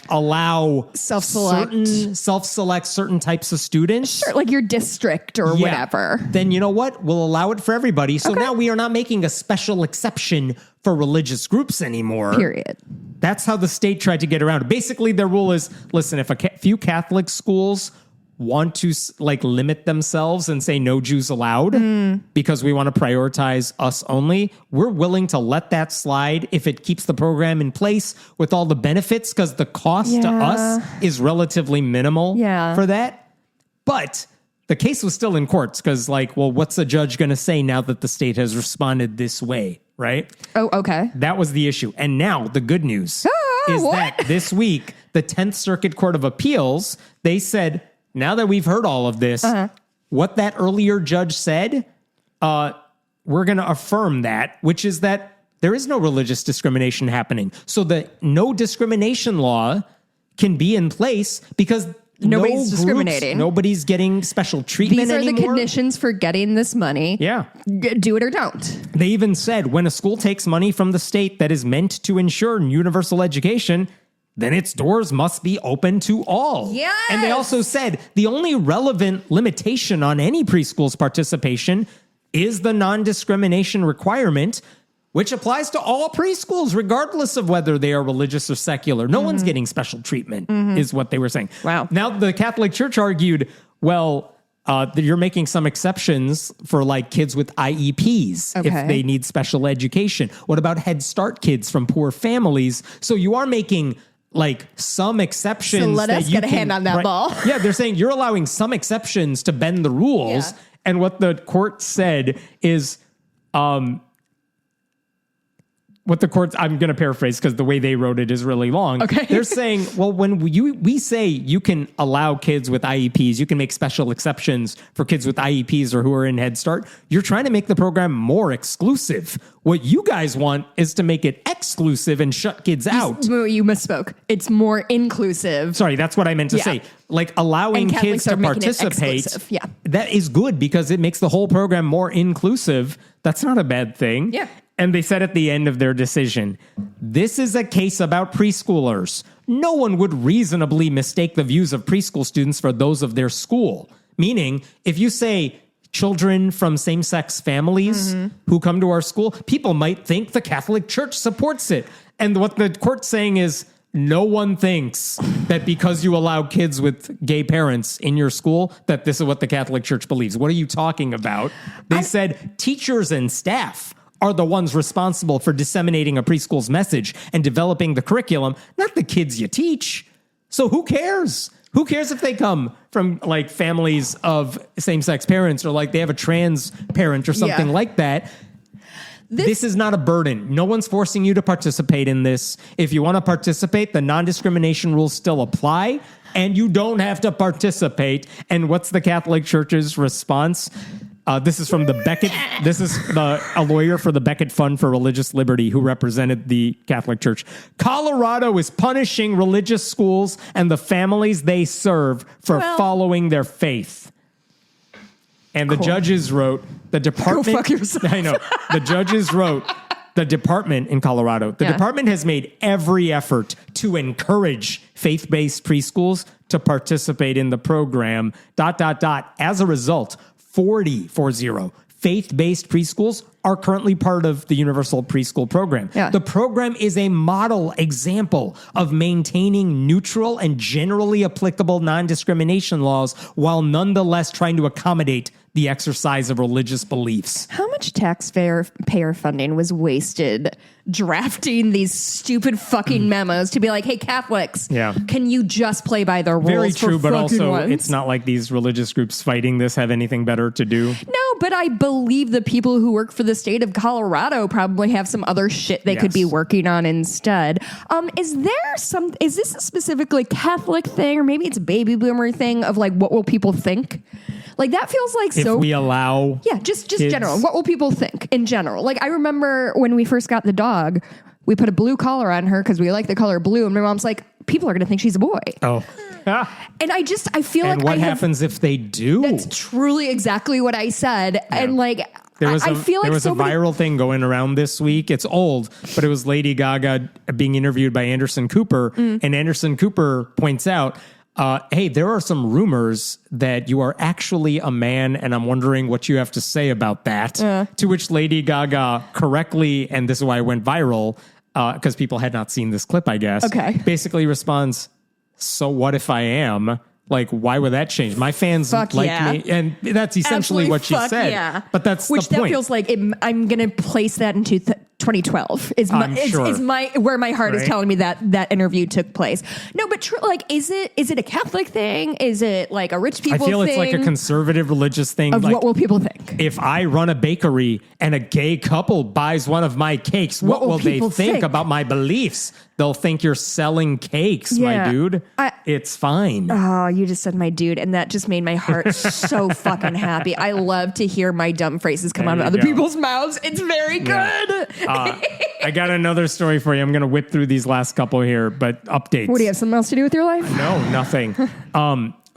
allow self-select certain types of students. Sure, like your district or whatever. Then you know what? We'll allow it for everybody. So now we are not making a special exception for religious groups anymore. Period. That's how the state tried to get around it. Basically, their rule is, listen, if a few Catholic schools want to limit themselves and say no Jews allowed because we want to prioritize us only, we're willing to let that slide if it keeps the program in place with all the benefits, because the cost to us is relatively minimal for that. But the case was still in courts because what's the judge going to say now that the state has responded this way, right? Oh, okay. That was the issue. And now the good news is that this week, the 10th Circuit Court of Appeals, they said, now that we've heard all of this, what that earlier judge said, we're going to affirm that, which is that there is no religious discrimination happening. So the no discrimination law can be in place because nobody's discriminating. Nobody's getting special treatment anymore. These are the conditions for getting this money. Yeah. Do it or don't. They even said when a school takes money from the state that is meant to ensure universal education, then its doors must be open to all. Yes! And they also said the only relevant limitation on any preschool's participation is the non-discrimination requirement, which applies to all preschools, regardless of whether they are religious or secular. No one's getting special treatment, is what they were saying. Wow. Now, the Catholic Church argued, well, you're making some exceptions for kids with IEPs if they need special education. What about Head Start kids from poor families? So you are making some exceptions. So let us get a hand on that ball. Yeah, they're saying you're allowing some exceptions to bend the rules. Yeah. And what the court said is, I'm going to paraphrase because the way they wrote it is really long. Okay. They're saying, well, when we say you can allow kids with IEPs, you can make special exceptions for kids with IEPs or who are in Head Start, you're trying to make the program more exclusive. What you guys want is to make it exclusive and shut kids out. You misspoke. It's more inclusive. Sorry, that's what I meant to say. Allowing kids to participate, that is good because it makes the whole program more inclusive. That's not a bad thing. Yeah. And they said at the end of their decision, this is a case about preschoolers. No one would reasonably mistake the views of preschool students for those of their school. Meaning, if you say children from same-sex families who come to our school, people might think the Catholic Church supports it. And what the court's saying is, no one thinks that because you allow kids with gay parents in your school, that this is what the Catholic Church believes. What are you talking about? They said teachers and staff are the ones responsible for disseminating a preschool's message and developing the curriculum, not the kids you teach. So who cares? Who cares if they come from families of same-sex parents or they have a trans parent or something like that? This is not a burden. No one's forcing you to participate in this. If you want to participate, the non-discrimination rules still apply. and you don't have to participate. And what's the Catholic Church's response? This is from the Beckett. This is a lawyer for the Beckett Fund for Religious Liberty who represented the Catholic Church. Colorado is punishing religious schools and the families they serve for following their faith. And the judges wrote, the department. Go fuck yourself. I know. The judges wrote, the department in Colorado. The department has made every effort to encourage faith-based preschools to participate in the program. ... As a result, 40 faith-based preschools are currently part of the universal preschool program. Yeah. The program is a model example of maintaining neutral and generally applicable non-discrimination laws while nonetheless trying to accommodate the exercise of religious beliefs. How much taxpayer funding was wasted drafting these stupid fucking memos to be like, hey, Catholics, can you just play by their rules? Very true, but also once? It's not like these religious groups fighting this have anything better to do. No, but I believe the people who work for the state of Colorado probably have some other shit they could be working on instead. Is this a specifically Catholic thing, or maybe it's a baby boomer thing of like, what will people think? Like, that feels like if we allow just general. What will people think in general? Like, I remember when we first got the dog, we put a blue collar on her because we like the color blue, and my mom's like, people are going to think she's a boy. Oh. And I feel and like what happens if they do? That's truly exactly what I said. Yeah. And like, I feel like there was a viral thing going around this week. It's old, but it was Lady Gaga being interviewed by Anderson Cooper. And Anderson Cooper points out, hey, there are some rumors that you are actually a man, and I'm wondering what you have to say about that. To which Lady Gaga correctly, and this is why it went viral, because people had not seen this clip, I guess, basically responds, so what if I am? Like, why would that change? My fans me. And that's essentially what she said. Yeah. But that's which the point. That feels like I'm going to place that into 2012 is where my heart is telling me that interview took place. No, but like, is it a Catholic thing? Is it like a rich people thing? I feel it's like a conservative religious thing. Of like, what will people think? If I run a bakery and a gay couple buys one of my cakes, what will they think about my beliefs? They'll think you're selling cakes, my dude. It's fine. Oh, you just said my dude, and that just made my heart so fucking happy. I love to hear my dumb phrases come out of other people's mouths. It's very good. I got another story for you. I'm going to whip through these last couple here, but updates. What, do you have something else to do with your life? No, nothing.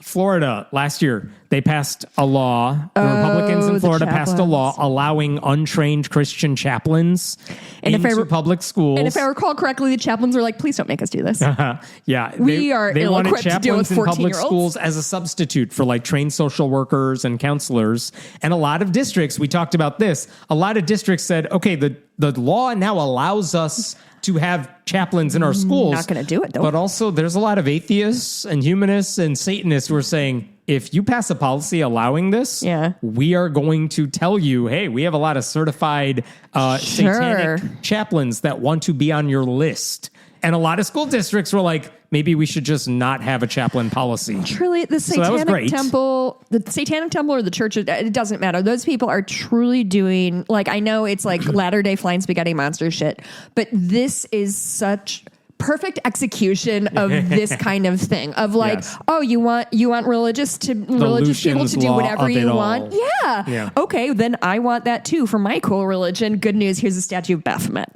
Florida, last year, they passed a law. The Republicans in Florida passed a law allowing untrained Christian chaplains into public schools. And if I recall correctly, the chaplains were like, please don't make us do this. We are ill-equipped to deal with 14-year-olds. In public schools as a substitute for like trained social workers and counselors. And a lot of districts, we talked about this, a lot of districts said, okay, the law now allows us to have chaplains in our schools. Not going to do it, though. But also, there's a lot of atheists and humanists and Satanists who are saying, if you pass a policy allowing this, we are going to tell you, hey, we have a lot of certified satanic chaplains that want to be on your list. And a lot of school districts were like, maybe we should just not have a chaplain policy. Truly, the Satanic Temple or the church, it doesn't matter. Those people are truly doing, like, I know it's like Latter-day Flying Spaghetti Monster shit, but this is such perfect execution of this kind of thing of like, oh, you want religious people to do whatever you want. Yeah. Okay, then I want that too for my cool religion. Good news, here's a statue of Baphomet.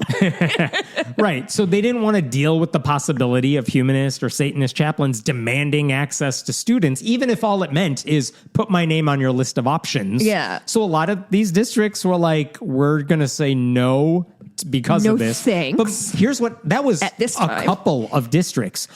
Right. So they didn't want to deal with the possibility of humanist or Satanist chaplains demanding access to students, even if all it meant is put my name on your list of options. Yeah. So a lot of these districts were like, we're going to say no because of this. Thanks. But here's what that was: a couple of districts.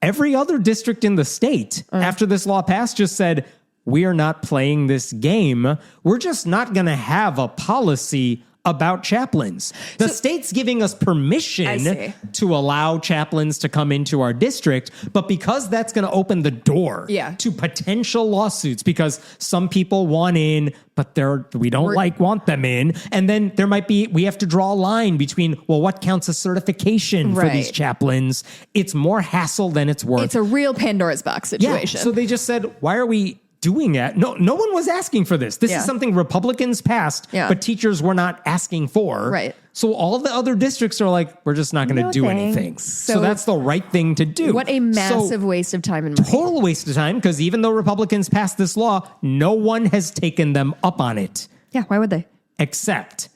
Every other district in the state after this law passed just said, we are not playing this game. We're just not going to have a policy about chaplains. The state's giving us permission to allow chaplains to come into our district, but because that's going to open the door to potential lawsuits, because some people want in, but we don't want them in. And then we have to draw a line between, well, what counts as certification for these chaplains? It's more hassle than it's worth. It's a real Pandora's box situation. So they just said, why are we doing it. No one was asking for this. This Yeah. is something Republicans passed, Yeah. but teachers were not asking for. Right. So all the other districts are like, we're just not going to No do thanks. anything. So So that's the right thing to do. What a massive waste of time and money. Total waste of time, because even though Republicans passed this law, no one has taken them up on it. Yeah, why would they? Except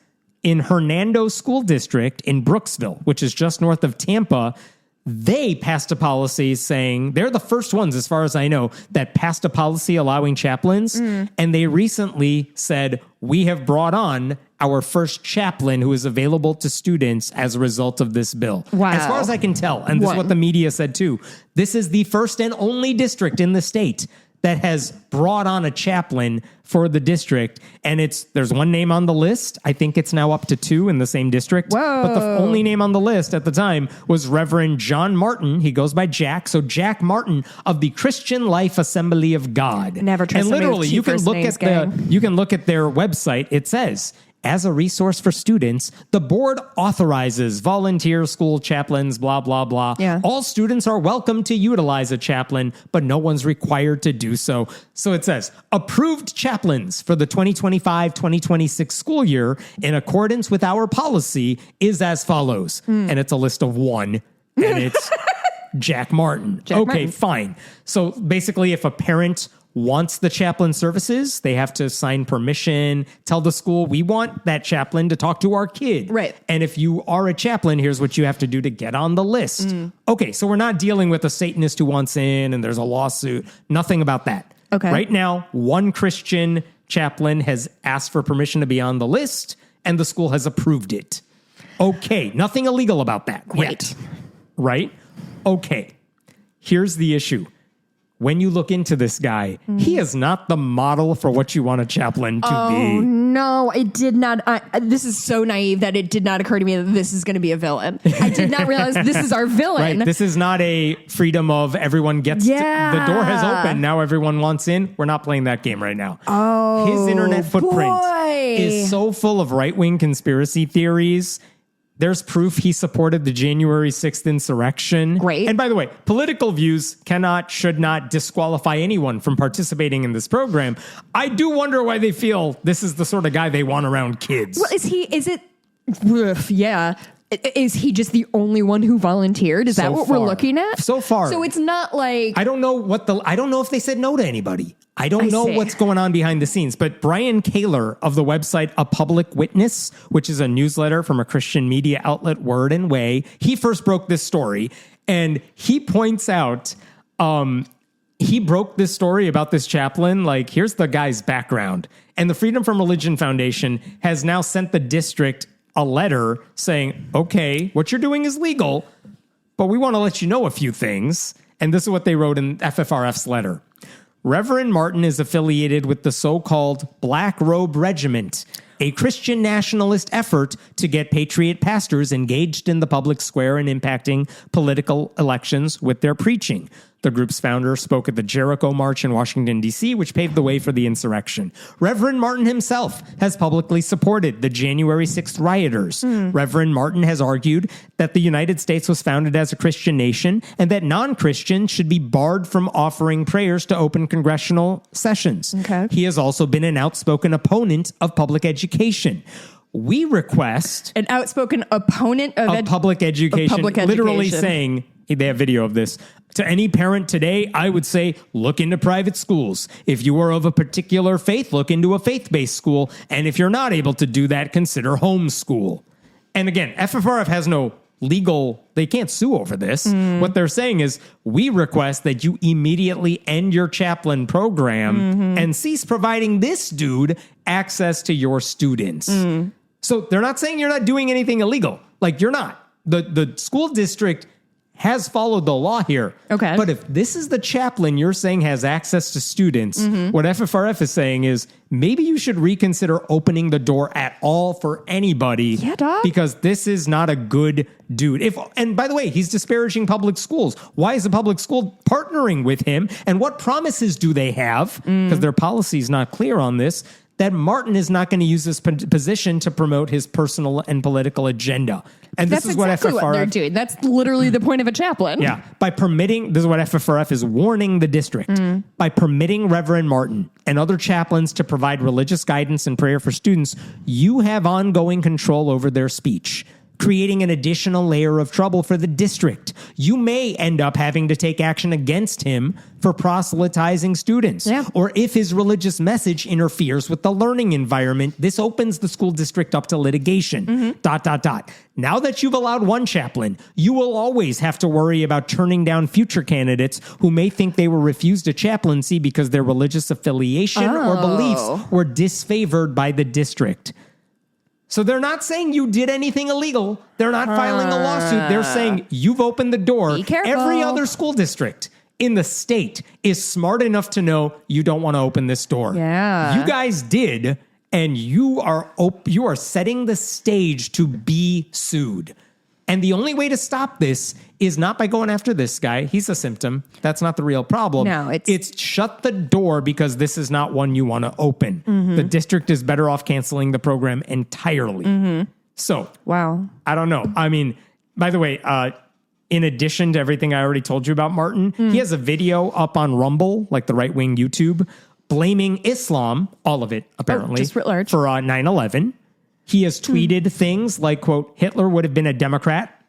in Hernando School District in Brooksville, which is just north of Tampa, they passed a policy saying they're the first ones, as far as I know, that passed a policy allowing chaplains. And they recently said, we have brought on our first chaplain who is available to students as a result of this bill. Wow. As far as I can tell, and this is what the media said too, this is the first and only district in the state that has brought on a chaplain for the district. And there's one name on the list. I think it's now up to 2 in the same district. Whoa. But the only name on the list at the time was Reverend John Martin. He goes by Jack. So Jack Martin of the Christian Life Assembly of God. Never trust And somebody with literally, two you can first look names, at gang. you can look at their website. It says, as a resource for students, the board authorizes volunteer school chaplains, blah, blah, blah. Yeah. All students are welcome to utilize a chaplain, but no one's required to do so. So it says, approved chaplains for the 2025-2026 school year in accordance with our policy is as follows. And it's a list of 1, and it's Jack Martin. Jack Okay, Martin. fine. So basically, if a parent wants the chaplain services, they have to sign permission, tell the school, we want that chaplain to talk to our kid. Right. And if you are a chaplain, here's what you have to do to get on the list. Okay, so we're not dealing with a Satanist who wants in and there's a lawsuit. Nothing about that. Okay. Right now, one Christian chaplain has asked for permission to be on the list, and the school has approved it. Okay, nothing illegal about that. Great. Yet. Right? Okay. Here's the issue. When you look into this guy, he is not the model for what you want a chaplain to be. No, it did not. This is so naive that it did not occur to me that this is going to be a villain. I did not realize this is our villain. Right. This is not a freedom of everyone gets the door has opened. Now everyone wants in. We're not playing that game right now. Oh, his internet footprint boy. is so full of right-wing conspiracy theories. There's proof he supported the January 6th insurrection. Great. And by the way, political views should not disqualify anyone from participating in this program. I do wonder why they feel this is the sort of guy they want around kids. Well, yeah. Is he just the only one who volunteered? Is that So what far. we're looking at? So far. So it's not like I don't know if they said no to anybody. I don't know see. what's going on behind the scenes, but Brian Kaler of the website A Public Witness, which is a newsletter from a Christian media outlet, Word and Way, he first broke this story, and he points out, he broke this story about this chaplain. Like, here's the guy's background. And the Freedom from Religion Foundation has now sent the district a letter saying, okay, what you're doing is legal, but we want to let you know a few things. And this is what they wrote in FFRF's letter. Reverend Martin is affiliated with the so-called Black Robe Regiment, a Christian nationalist effort to get patriot pastors engaged in the public square and impacting political elections with their preaching. The group's founder spoke at the Jericho March in Washington, D.C., which paved the way for the insurrection. Reverend Martin himself has publicly supported the January 6th rioters. Reverend Martin has argued that the United States was founded as a Christian nation and that non-Christians should be barred from offering prayers to open congressional sessions. Okay. He has also been an outspoken opponent of public education. We request an outspoken opponent of public education, public literally education. saying, they have video of this, to any parent today, I would say, look into private schools. If you are of a particular faith, look into a faith-based school. And if you're not able to do that, consider homeschool. And again, FFRF has no legal, they can't sue over this. What they're saying is, we request that you immediately end your chaplain program and cease providing this dude access to your students. So they're not saying you're not doing anything illegal. Like, you're not. The school district has followed the law here. Okay. But if this is the chaplain you're saying has access to students, what FFRF is saying is maybe you should reconsider opening the door at all for anybody. Yeah, dog. Because this is not a good dude. And by the way, he's disparaging public schools. Why is the public school partnering with him? And what promises do they have? Because their policy is not clear on this, that Martin is not going to use this position to promote his personal and political agenda. And this That's is what exactly FFRF... what they're doing. That's literally the point of a chaplain. Yeah. By permitting... This is what FFRF is warning the district. By permitting Reverend Martin and other chaplains to provide religious guidance and prayer for students, you have ongoing control over their speech, creating an additional layer of trouble for the district. You may end up having to take action against him for proselytizing students. Yeah. Or if his religious message interferes with the learning environment, this opens the school district up to litigation. ... Now that you've allowed one chaplain, you will always have to worry about turning down future candidates who may think they were refused a chaplaincy because their religious affiliation or beliefs were disfavored by the district. So they're not saying you did anything illegal. They're not filing a lawsuit. They're saying you've opened the door. Be careful. Every other school district in the state is smart enough to know you don't want to open this door. Yeah. You guys did, and you are setting the stage to be sued. And the only way to stop this is not by going after this guy. He's a symptom. That's not the real problem. No, it's shut the door because this is not one you want to open. The district is better off canceling the program entirely. So, Wow. I don't know. I mean, by the way, in addition to everything I already told you about Martin, he has a video up on Rumble, like the right-wing YouTube, blaming Islam, all of it, apparently, just writ large. for 9/11. He has tweeted things like, quote, Hitler would have been a Democrat.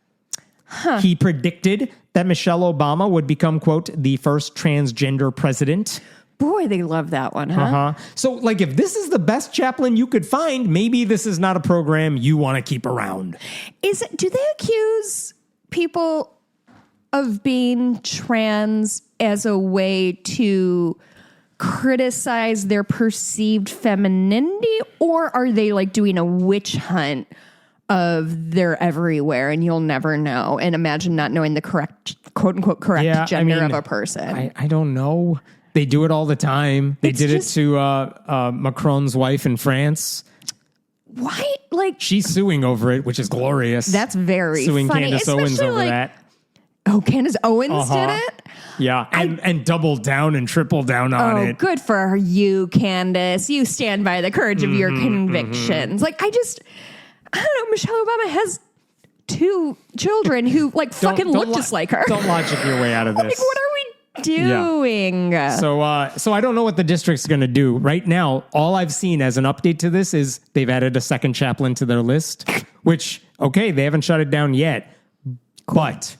He predicted that Michelle Obama would become, quote, the first transgender president. Boy, they love that one, huh? So, like, if this is the best chaplain you could find, maybe this is not a program you want to keep around. Do they accuse people of being trans as a way to criticize their perceived femininity, or are they like doing a witch hunt of they're everywhere and you'll never know, and imagine not knowing the correct, quote unquote, correct gender of a person? I don't know. They do it all the time. They did it to Macron's wife in France. Why? Like, she's suing over it, which is glorious. That's very suing funny. Candace Owens over that. Oh, Candace Owens did it? Yeah, and doubled down and tripled down on it. Oh, good for you, Candace. You stand by the courage of your convictions. Like, I don't know. Michelle Obama has 2 children who fucking look just like her. Don't logic your way out of this. Like, what are we doing? Yeah. So I don't know what the district's going to do. Right now, all I've seen as an update to this is they've added a second chaplain to their list, which, okay, they haven't shut it down yet, but...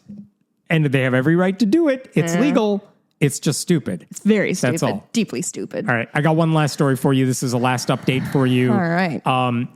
And they have every right to do it. It's legal. It's just stupid. It's very stupid. That's all. Deeply stupid. All right. I got one last story for you. This is a last update for you. All right.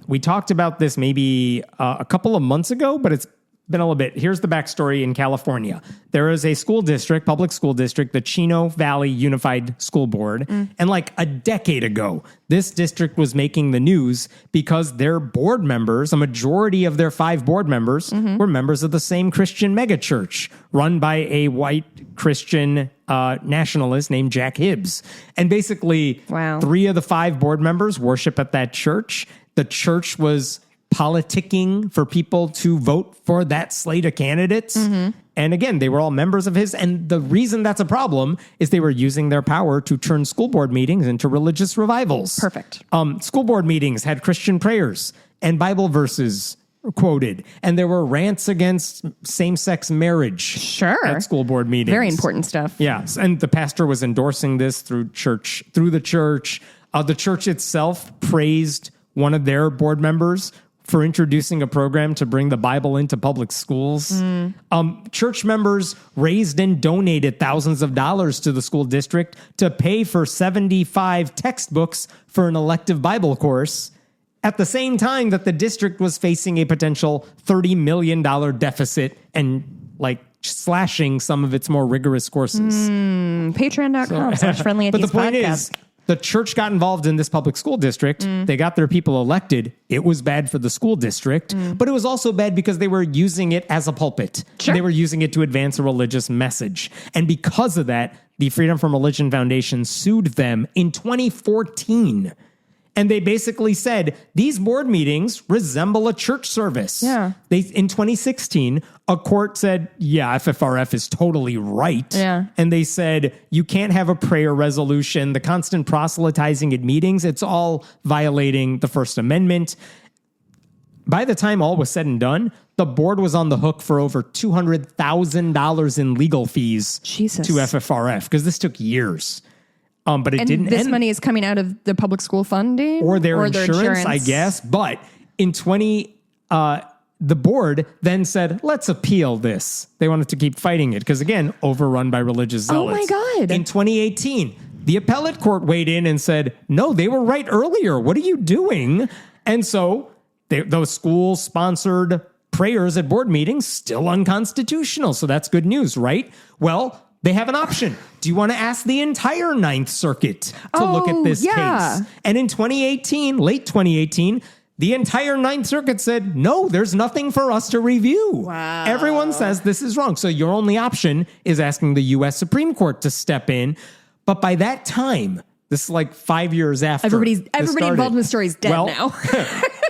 We talked about this maybe a couple of months ago, but it's been a little bit. Here's the backstory in California. There is a school district, public school district, the Chino Valley Unified School Board. And like a decade ago, this district was making the news because their board members, a majority of their 5 board members, were members of the same Christian megachurch run by a white Christian nationalist named Jack Hibbs. And basically, 3 of the 5 board members worship at that church. The church was politicking for people to vote for that slate of candidates. And again, they were all members of his. And the reason that's a problem is they were using their power to turn school board meetings into religious revivals. Perfect. School board meetings had Christian prayers and Bible verses quoted. And there were rants against same-sex marriage at school board meetings. Very important stuff. Yes. And the pastor was endorsing this through the church. The church itself praised one of their board members for introducing a program to bring the Bible into public schools. Church members raised and donated thousands of dollars to the school district to pay for 75 textbooks for an elective Bible course at the same time that the district was facing a potential $30 million deficit and slashing some of its more rigorous courses. Patreon.com/friendly. But the point is, the church got involved in this public school district. They got their people elected. It was bad for the school district, but it was also bad because they were using it as a pulpit. They were using it to advance a religious message. And because of that, the Freedom from Religion Foundation sued them in 2014. And they basically said, these board meetings resemble a church service. Yeah. In 2016, a court said, yeah, FFRF is totally right. Yeah. And they said, you can't have a prayer resolution. The constant proselytizing at meetings, it's all violating the First Amendment. By the time all was said and done, the board was on the hook for over $200,000 in legal fees to FFRF, because this took years. But it didn't end. This money is coming out of the public school funding? Or their insurance, I guess. But in the board then said, let's appeal this. They wanted to keep fighting it because, again, overrun by religious zealots. Oh, my God. In 2018, the appellate court weighed in and said, no, they were right earlier. What are you doing? And so those school-sponsored prayers at board meetings, still unconstitutional. So that's good news, right? Well, they have an option. Do you want to ask the entire Ninth Circuit to look at this case? And in 2018, late 2018, the entire Ninth Circuit said, no, there's nothing for us to review. Wow. Everyone says this is wrong. So your only option is asking the U.S. Supreme Court to step in. But by that time, this is like 5 years after. Everybody involved in the story is dead now.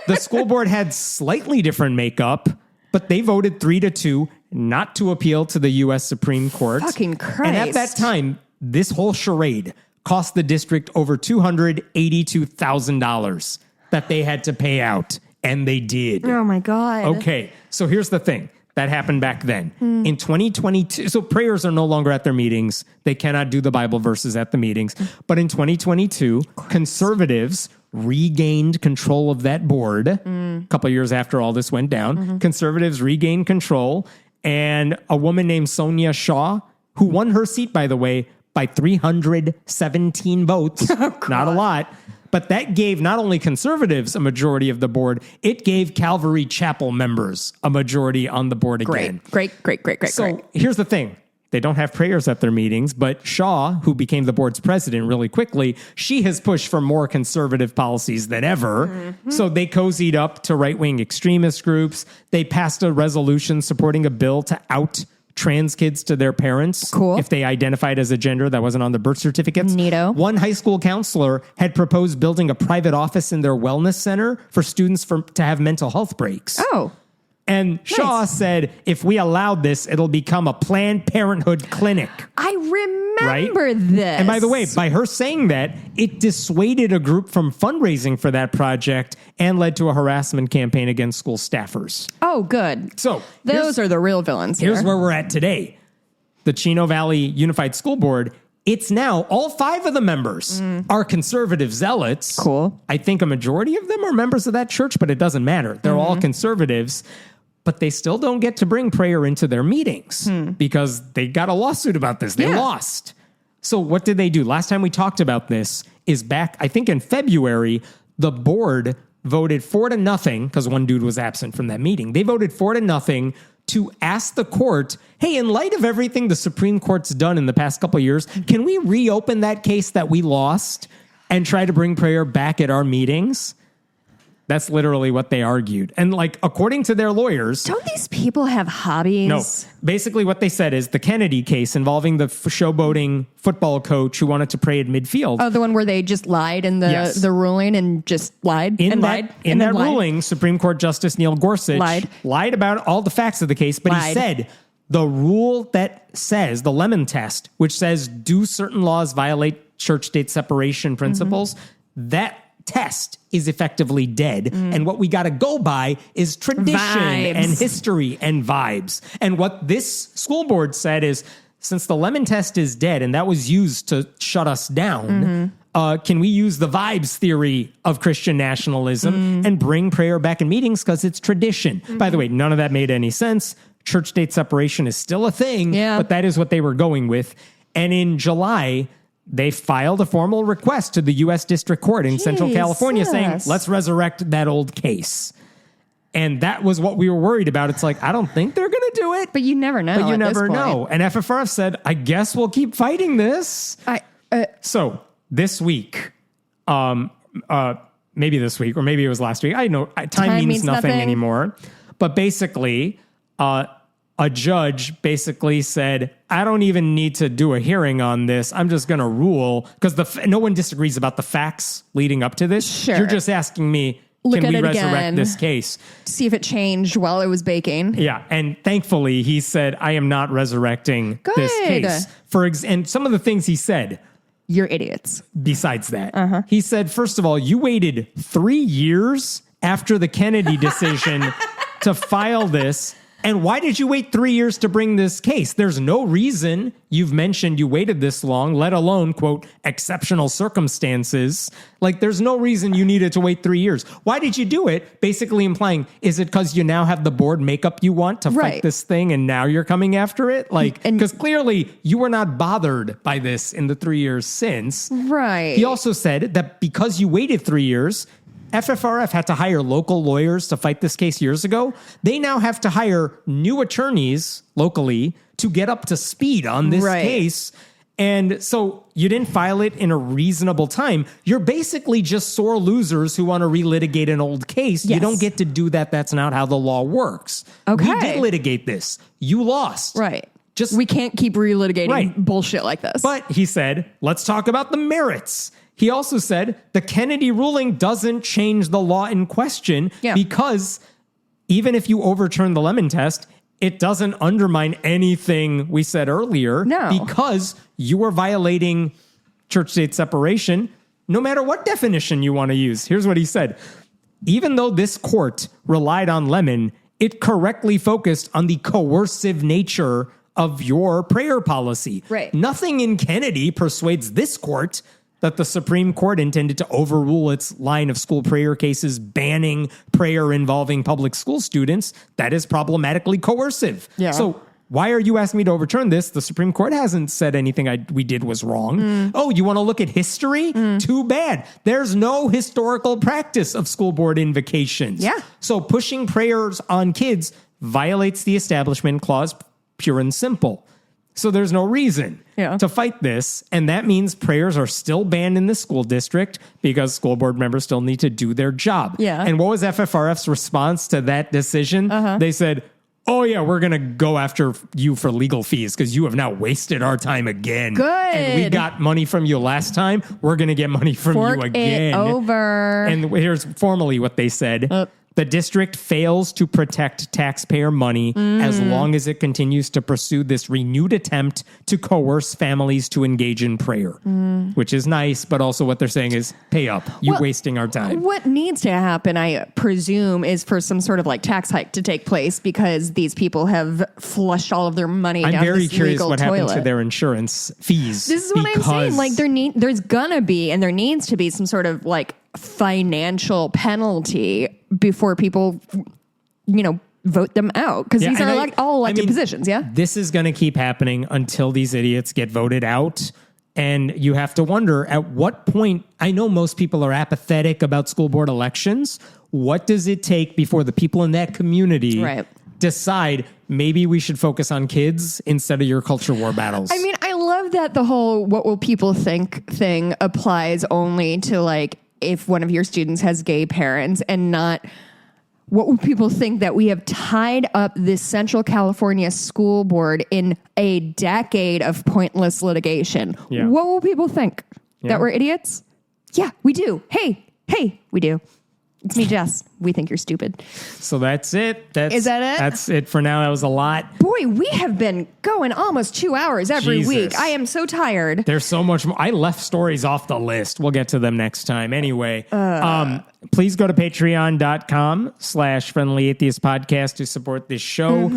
The school board had slightly different makeup, but they voted 3-2 not to appeal to the U.S. Supreme Court. Fucking Christ. And at that time, this whole charade cost the district over $282,000 that they had to pay out. And they did. Oh, my God. Okay, so here's the thing. That happened back then. In 2022, so prayers are no longer at their meetings. They cannot do the Bible verses at the meetings. But in 2022, conservatives regained control of that board. A couple of years after all this went down, conservatives regained control. And a woman named Sonia Shaw, who won her seat, by the way, by 317 votes. Not a lot. But that gave not only conservatives a majority of the board, it gave Calvary Chapel members a majority on the board again. Great. So here's the thing. They don't have prayers at their meetings, but Shaw, who became the board's president really quickly, she has pushed for more conservative policies than ever. So they cozied up to right-wing extremist groups. They passed a resolution supporting a bill to out trans kids to their parents if they identified as a gender that wasn't on the birth certificates. Neato. One high school counselor had proposed building a private office in their wellness center for students to have mental health breaks. Oh. And Shaw said, if we allowed this, it'll become a Planned Parenthood clinic. I remember this. And by the way, by her saying that, it dissuaded a group from fundraising for that project and led to a harassment campaign against school staffers. Oh, good. So those are the real villains here. Here's where we're at today. The Chino Valley Unified School Board, it's now all 5 of the members are conservative zealots. Cool. I think a majority of them are members of that church, but it doesn't matter. They're all conservatives. But they still don't get to bring prayer into their meetings because they got a lawsuit about this. They lost. So what did they do? Last time we talked about this is back, I think in February, the board voted 4-0 because one dude was absent from that meeting. They voted 4-0 to ask the court, hey, in light of everything the Supreme Court's done in the past couple of years, can we reopen that case that we lost and try to bring prayer back at our meetings? That's literally what they argued. And like, according to their lawyers... Don't these people have hobbies? No. Basically what they said is the Kennedy case involving the showboating football coach who wanted to pray at midfield. Oh, the one where they just lied in the ruling and just lied in and that, lied? In that ruling, Supreme Court Justice Neil Gorsuch lied about all the facts of the case, but he said the rule that says, the Lemon Test, which says do certain laws violate church-state separation principles, that test is effectively dead. And what we got to go by is tradition and history and vibes. And what this school board said is, since the Lemon Test is dead and that was used to shut us down, can we use the vibes theory of Christian nationalism and bring prayer back in meetings because it's tradition? By the way, none of that made any sense. Church-state separation is still a thing, but that is what they were going with. And in July, they filed a formal request to the U.S. District Court in Central California saying, let's resurrect that old case. And that was what we were worried about. It's like, I don't think they're going to do it. But you never know. But you never know. And FFRF said, I guess we'll keep fighting this. So this week, maybe this week, or maybe it was last week. I know time means nothing anymore. But basically, a judge basically said, I don't even need to do a hearing on this. I'm just going to rule because no one disagrees about the facts leading up to this. Sure. You're just asking me, can we resurrect this case? See if it changed while it was baking. Yeah. And thankfully, he said, I am not resurrecting this case. And some of the things he said. You're idiots. Besides that, he said, first of all, you waited 3 years after the Kennedy decision to file this. And why did you wait 3 years to bring this case? There's no reason you've mentioned you waited this long, let alone, quote, exceptional circumstances. Like, there's no reason you needed to wait 3 years. Why did you do it? Basically implying, is it because you now have the board makeup you want to fight this thing and now you're coming after it? Like, because clearly you were not bothered by this in the 3 years since. Right. He also said that because you waited 3 years, FFRF had to hire local lawyers to fight this case years ago. They now have to hire new attorneys locally to get up to speed on this case. And so you didn't file it in a reasonable time. You're basically just sore losers who want to relitigate an old case. Yes. You don't get to do that. That's not how the law works. Okay. We did litigate this. You lost. Right. We can't keep relitigating bullshit like this. But he said, let's talk about the merits. He also said the Kennedy ruling doesn't change the law in question because even if you overturn the Lemon test, it doesn't undermine anything we said earlier because you were violating church-state separation no matter what definition you want to use. Here's what he said. Even though this court relied on Lemon, it correctly focused on the coercive nature of your prayer policy. Right. Nothing in Kennedy persuades this court that the Supreme Court intended to overrule its line of school prayer cases banning prayer involving public school students. That is problematically coercive. Yeah. So why are you asking me to overturn this? The Supreme Court hasn't said anything we did was wrong. Oh, you want to look at history? Too bad. There's no historical practice of school board invocations. Yeah. So pushing prayers on kids violates the Establishment Clause, pure and simple. So there's no reason to fight this. And that means prayers are still banned in the school district because school board members still need to do their job. Yeah. And what was FFRF's response to that decision? They said, oh, yeah, we're going to go after you for legal fees because you have now wasted our time again. Good. And we got money from you last time. We're going to get money from you again. It over. And here's formally what they said. The district fails to protect taxpayer money as long as it continues to pursue this renewed attempt to coerce families to engage in prayer, which is nice, but also what they're saying is pay up. You're wasting our time. What needs to happen, I presume, is for some sort of like tax hike to take place because these people have flushed all of their money down this legal toilet. I'm very curious what happened to their insurance fees. This is what I'm saying. Like there's gonna be and there needs to be some sort of like financial penalty before people, vote them out because these are all elected positions. Yeah, this is going to keep happening until these idiots get voted out. And you have to wonder at what point, I know most people are apathetic about school board elections. What does it take before the people in that community decide maybe we should focus on kids instead of your culture war battles? I mean, I love that the whole what will people think thing applies only to like if one of your students has gay parents and not what would people think that we have tied up this Central California school board in a decade of pointless litigation. Yeah. What will people think? That we're idiots? Yeah, we do. Hey, we do. It's me, Jess. We think you're stupid. So that's it. Is that it? That's it for now. That was a lot. Boy, we have been going almost 2 hours every week. I am so tired. There's so much more. I left stories off the list. We'll get to them next time. Anyway, please go to patreon.com/Friendly Atheist Podcast to support this show.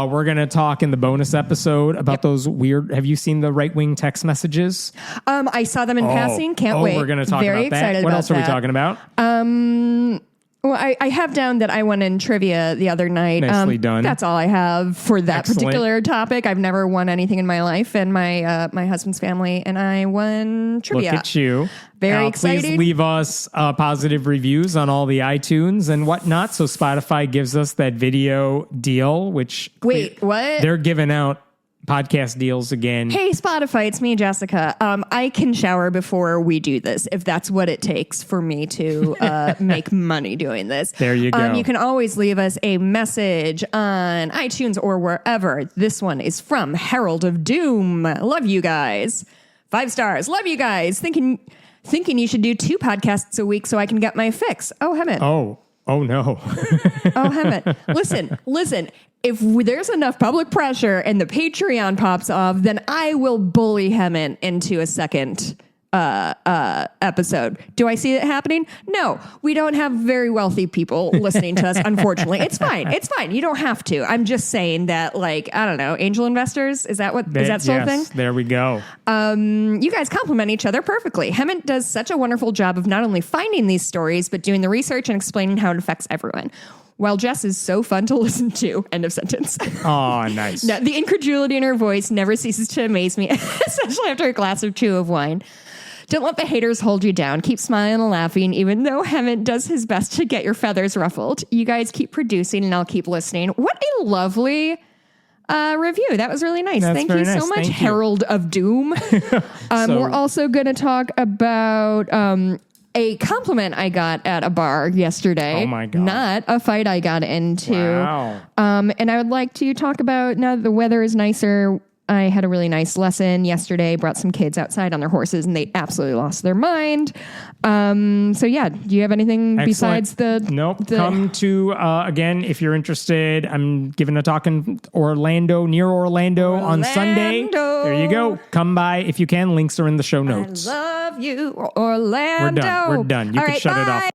We're going to talk in the bonus episode about those weird, have you seen the right-wing text messages? I saw them in passing. Can't wait. We're going to talk Very about that. Excited What about else are we talking about? Well, I have down that I won in trivia the other night. Nicely done. That's all I have for that particular topic. I've never won anything in my life, and my husband's family and I won trivia. Look at you. Very excited. Please leave us positive reviews on all the iTunes and whatnot. So Spotify gives us that video deal, which... Wait, what? They're giving out podcast deals again. Hey, Spotify, it's me, Jessica. I can shower before we do this if that's what it takes for me to make money doing this. There you go. You can always leave us a message on iTunes or wherever. This one is from Herald of Doom. Love you guys. 5 stars. Love you guys. Thinking you should do 2 podcasts a week so I can get my fix. Oh, Hemant. Oh no. Oh, Hemant. Listen. If there's enough public pressure and the Patreon pops off, then I will bully Hemant into a second episode. Do I see it happening? No, we don't have very wealthy people listening to us, unfortunately. It's fine. You don't have to. I'm just saying that, like, I don't know, angel investors, is that still a thing? There we go. You guys complement each other perfectly. Hemant does such a wonderful job of not only finding these stories, but doing the research and explaining how it affects everyone. While Jess is so fun to listen to. End of sentence. Oh, nice. No, the incredulity in her voice never ceases to amaze me, especially after a glass or 2 of wine. Don't let the haters hold you down. Keep smiling and laughing, even though Hemant does his best to get your feathers ruffled. You guys keep producing and I'll keep listening. What a lovely review. That was really nice. That's Thank you so much, Herald of Doom. We're also going to talk about... a compliment I got at a bar yesterday. Oh my God. Not a fight I got into. Wow. And I would like to talk about, now that the weather is nicer, I had a really nice lesson yesterday, brought some kids outside on their horses and they absolutely lost their mind. So yeah, do you have anything besides the... Nope. Come to, again, if you're interested, I'm giving a talk in near Orlando on Sunday. There you go. Come by if you can. Links are in the show notes. I love you, Orlando. We're done. You can shut it off.